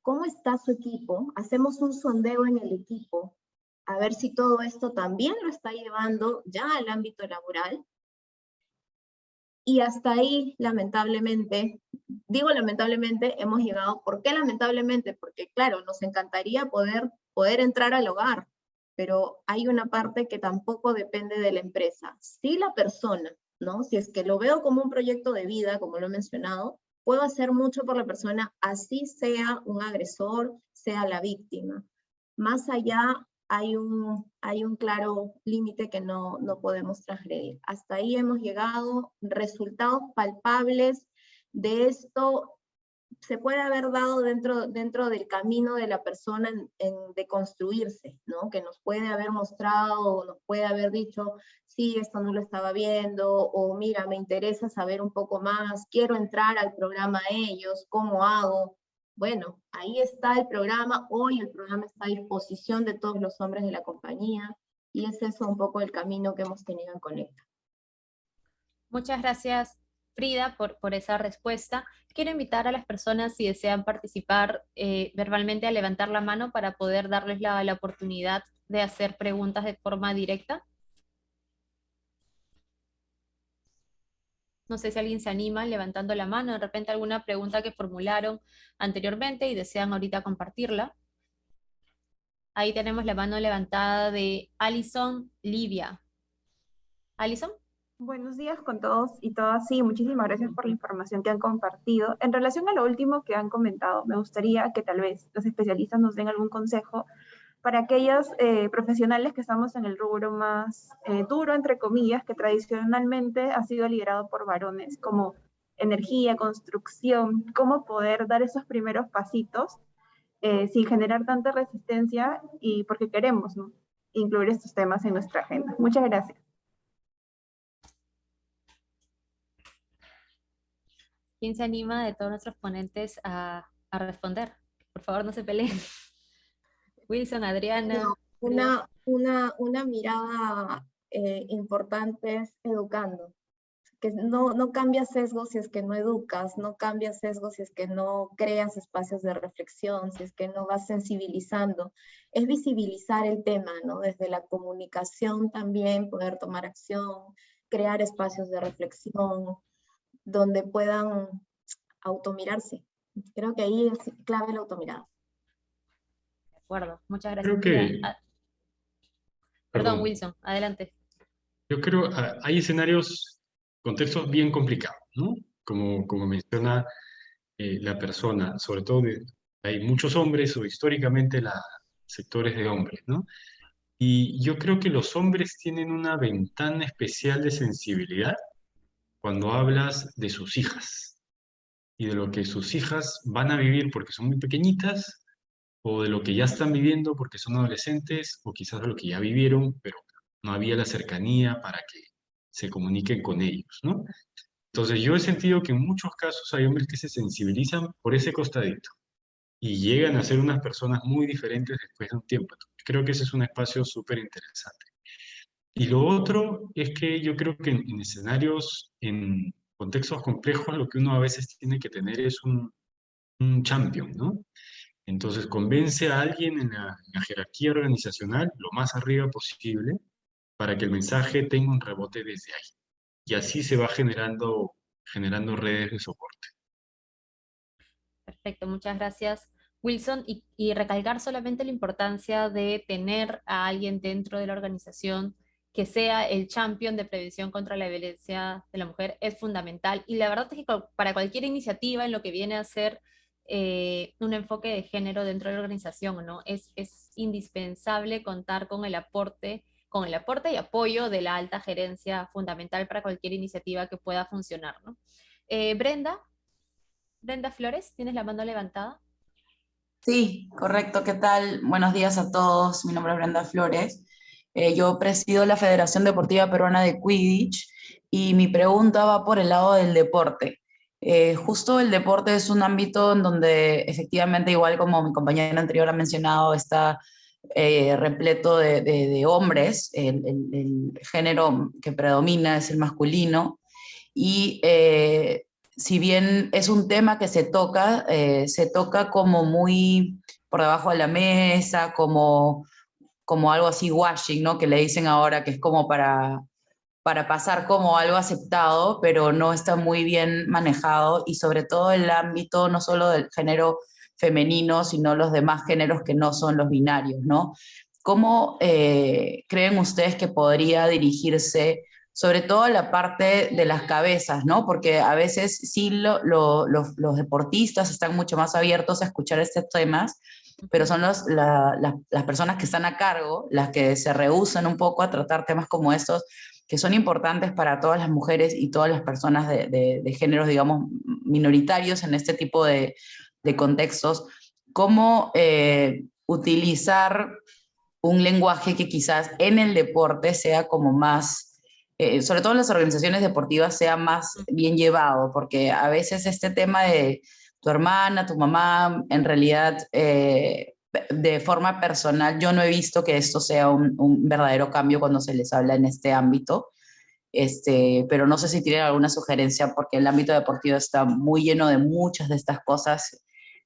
¿cómo está su equipo? Hacemos un sondeo en el equipo, a ver si todo esto también lo está llevando ya al ámbito laboral. Y hasta ahí, lamentablemente, digo lamentablemente, hemos llegado. ¿Por qué lamentablemente? Porque claro, nos encantaría poder entrar al hogar, pero hay una parte que tampoco depende de la empresa. Si la persona, ¿no? Si es que lo veo como un proyecto de vida, como lo he mencionado, puedo hacer mucho por la persona, así sea un agresor, sea la víctima. Más allá hay un claro límite que no podemos transgredir. Hasta ahí hemos llegado. Resultados palpables de esto se puede haber dado dentro del camino de la persona de construirse, ¿no? Que nos puede haber mostrado, nos puede haber dicho, sí, esto no lo estaba viendo, o mira, me interesa saber un poco más, quiero entrar al programa de ellos, ¿cómo hago? Bueno, ahí está el programa. Hoy el programa está a disposición de todos los hombres de la compañía, y es eso un poco el camino que hemos tenido en Conecta. Muchas gracias, Frida, por esa respuesta. Quiero invitar a las personas, si desean participar verbalmente, a levantar la mano para poder darles la oportunidad de hacer preguntas de forma directa. No sé si alguien se anima levantando la mano, de repente alguna pregunta que formularon anteriormente y desean ahorita compartirla. Ahí tenemos la mano levantada de Alison Livia. ¿Alison? Buenos días con todos y todas. Sí, muchísimas gracias por la información que han compartido. En relación a lo último que han comentado, me gustaría que tal vez los especialistas nos den algún consejo para aquellos profesionales que estamos en el rubro más duro, entre comillas, que tradicionalmente ha sido liderado por varones, como energía, construcción, cómo poder dar esos primeros pasitos sin generar tanta resistencia y porque queremos, ¿no?, incluir estos temas en nuestra agenda. Muchas gracias. ¿Quién se anima de todos nuestros ponentes a responder? Por favor, no se peleen. Wilson, Adriana. Una mirada importante es educando. Que no cambia sesgo si es que no educas, no cambia sesgo si es que no creas espacios de reflexión, si es que no vas sensibilizando. Es visibilizar el tema, ¿no? Desde la comunicación también, poder tomar acción, crear espacios de reflexión, donde puedan automirarse. Creo que ahí es clave la automirada. De acuerdo, muchas gracias. Creo que, Perdón, Wilson, adelante. Yo creo hay escenarios, contextos bien complicados, ¿no? Como menciona la persona, sobre todo hay muchos hombres o históricamente sectores de hombres, ¿no? Y yo creo que los hombres tienen una ventana especial de sensibilidad cuando hablas de sus hijas y de lo que sus hijas van a vivir porque son muy pequeñitas, o de lo que ya están viviendo porque son adolescentes, o quizás de lo que ya vivieron, pero no había la cercanía para que se comuniquen con ellos, ¿no? Entonces yo he sentido que en muchos casos hay hombres que se sensibilizan por ese costadito y llegan a ser unas personas muy diferentes después de un tiempo. Entonces, creo que ese es un espacio súper interesante. Y lo otro es que yo creo que en escenarios, en contextos complejos, lo que uno a veces tiene que tener es un champion, ¿no? Entonces convence a alguien en la jerarquía organizacional lo más arriba posible para que el mensaje tenga un rebote desde ahí. Y así se va generando redes de soporte. Perfecto, muchas gracias, Wilson. Y recalcar solamente la importancia de tener a alguien dentro de la organización que sea el champion de prevención contra la violencia de la mujer es fundamental. Y la verdad es que para cualquier iniciativa en lo que viene a ser un enfoque de género dentro de la organización, ¿no? Es indispensable contar con el aporte y apoyo de la alta gerencia, fundamental para cualquier iniciativa que pueda funcionar, ¿no? Brenda Flores, ¿tienes la mano levantada? Sí, correcto. ¿Qué tal? Buenos días a todos. Mi nombre es Brenda Flores. Yo presido la Federación Deportiva Peruana de Quidditch y mi pregunta va por el lado del deporte. Justo el deporte es un ámbito en donde efectivamente, igual como mi compañera anterior ha mencionado, está repleto de hombres. El género que predomina es el masculino y si bien es un tema que se toca como muy por debajo de la mesa, como algo así washing, ¿no? Que le dicen ahora que es como para pasar como algo aceptado, pero no está muy bien manejado, y sobre todo el ámbito no solo del género femenino, sino los demás géneros que no son los binarios, ¿no? ¿Cómo creen ustedes que podría dirigirse, sobre todo a la parte de las cabezas, ¿no? Porque a veces sí los deportistas están mucho más abiertos a escuchar estos temas, pero son las personas que están a cargo las que se rehúsan un poco a tratar temas como estos, que son importantes para todas las mujeres y todas las personas de géneros, digamos, minoritarios en este tipo de contextos. ¿Cómo utilizar un lenguaje que quizás en el deporte sea como más, sobre todo en las organizaciones deportivas, sea más bien llevado? Porque a veces este tema de tu hermana, tu mamá, en realidad, de forma personal, yo no he visto que esto sea un verdadero cambio cuando se les habla en este ámbito. Pero no sé si tienen alguna sugerencia, porque el ámbito deportivo está muy lleno de muchas de estas cosas,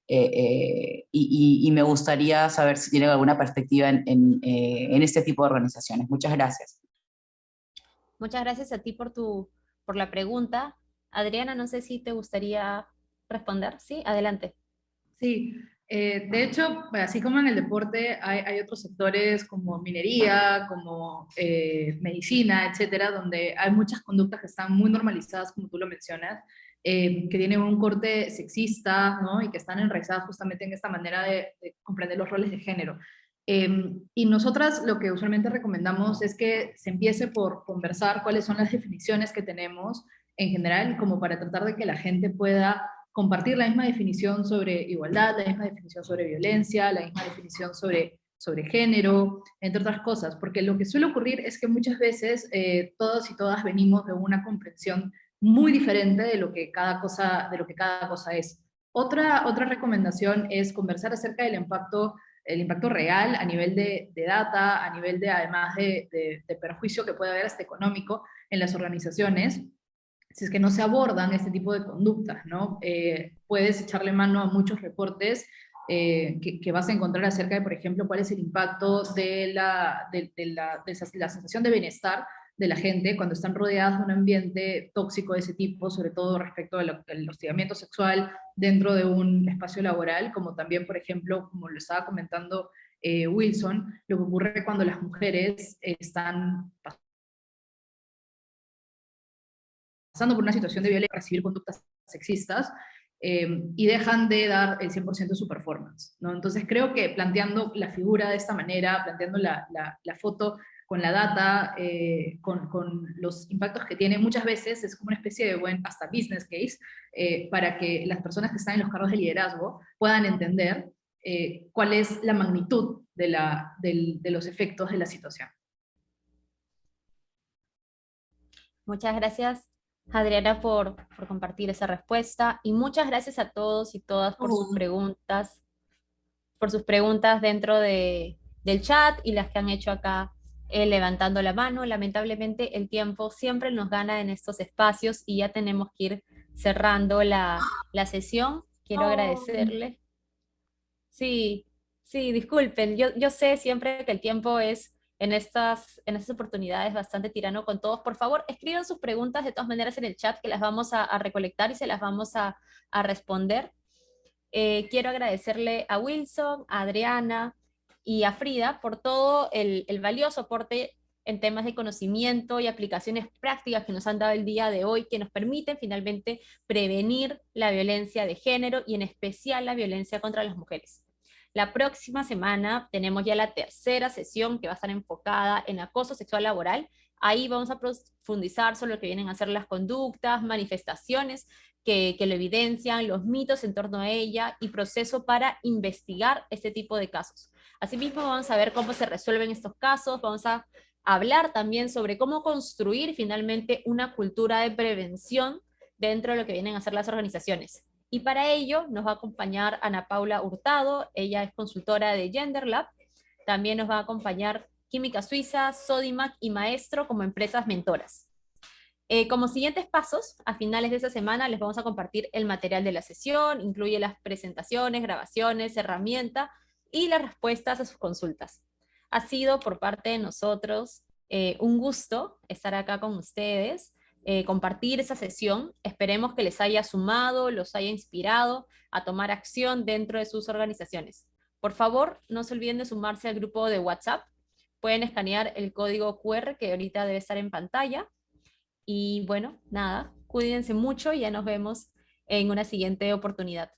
y me gustaría saber si tienen alguna perspectiva en este tipo de organizaciones. Muchas gracias. Muchas gracias a ti por la pregunta. Adriana, no sé si te gustaría responder. Sí, adelante. Sí, de hecho, así como en el deporte, hay otros sectores como minería, como medicina, etcétera, donde hay muchas conductas que están muy normalizadas, como tú lo mencionas, que tienen un corte sexista, ¿no? Y que están enraizadas justamente en esta manera de comprender los roles de género. Y nosotras lo que usualmente recomendamos es que se empiece por conversar cuáles son las definiciones que tenemos en general, como para tratar de que la gente pueda compartir la misma definición sobre igualdad, la misma definición sobre violencia, la misma definición sobre género, entre otras cosas, porque lo que suele ocurrir es que muchas veces todos y todas venimos de una comprensión muy diferente de lo que cada cosa es. Otra recomendación es conversar acerca del impacto, el impacto real a nivel de data, a nivel de, además de perjuicio que puede haber hasta económico en las organizaciones, si es que no se abordan este tipo de conductas, ¿no? Puedes echarle mano a muchos reportes que vas a encontrar acerca de, por ejemplo, cuál es el impacto de la sensación de bienestar de la gente cuando están rodeadas de un ambiente tóxico de ese tipo, sobre todo respecto al hostigamiento sexual dentro de un espacio laboral, como también, por ejemplo, como lo estaba comentando Wilson, lo que ocurre cuando las mujeres están pasando por una situación de violencia, recibir conductas sexistas, y dejan de dar el 100% de su performance, ¿no? Entonces creo que planteando la figura de esta manera, planteando la foto con la data, con los impactos que tiene, muchas veces es como una especie de buen, hasta business case, para que las personas que están en los cargos de liderazgo puedan entender cuál es la magnitud de los efectos de la situación. Muchas gracias, Adriana, por compartir esa respuesta, y muchas gracias a todos y todas por sus preguntas dentro del chat y las que han hecho acá levantando la mano. Lamentablemente el tiempo siempre nos gana en estos espacios y ya tenemos que ir cerrando la sesión. Quiero agradecerle. Sí, sí, disculpen, yo sé siempre que el tiempo es en estas oportunidades bastante tirano con todos. Por favor, escriban sus preguntas de todas maneras en el chat, que las vamos a recolectar y se las vamos a responder. Quiero agradecerle a Wilson, a Adriana y a Frida por todo el valioso aporte en temas de conocimiento y aplicaciones prácticas que nos han dado el día de hoy, que nos permiten finalmente prevenir la violencia de género y en especial la violencia contra las mujeres. La próxima semana tenemos ya la tercera sesión, que va a estar enfocada en acoso sexual laboral. Ahí vamos a profundizar sobre lo que vienen a ser las conductas, manifestaciones que lo evidencian, los mitos en torno a ella y proceso para investigar este tipo de casos. Asimismo, vamos a ver cómo se resuelven estos casos, vamos a hablar también sobre cómo construir finalmente una cultura de prevención dentro de lo que vienen a ser las organizaciones. Y para ello nos va a acompañar Ana Paula Hurtado, ella es consultora de Gender Lab. También nos va a acompañar Química Suiza, Sodimac y Maestro como empresas mentoras. Como siguientes pasos, a finales de esta semana les vamos a compartir el material de la sesión, incluye las presentaciones, grabaciones, herramientas y las respuestas a sus consultas. Ha sido por parte de nosotros Un gusto estar acá con ustedes, compartir esa sesión. Esperemos que les haya sumado, los haya inspirado a tomar acción dentro de sus organizaciones. Por favor, no se olviden de sumarse al grupo de WhatsApp. Pueden escanear el código QR que ahorita debe estar en pantalla. Y bueno, nada, cuídense mucho y ya nos vemos en una siguiente oportunidad.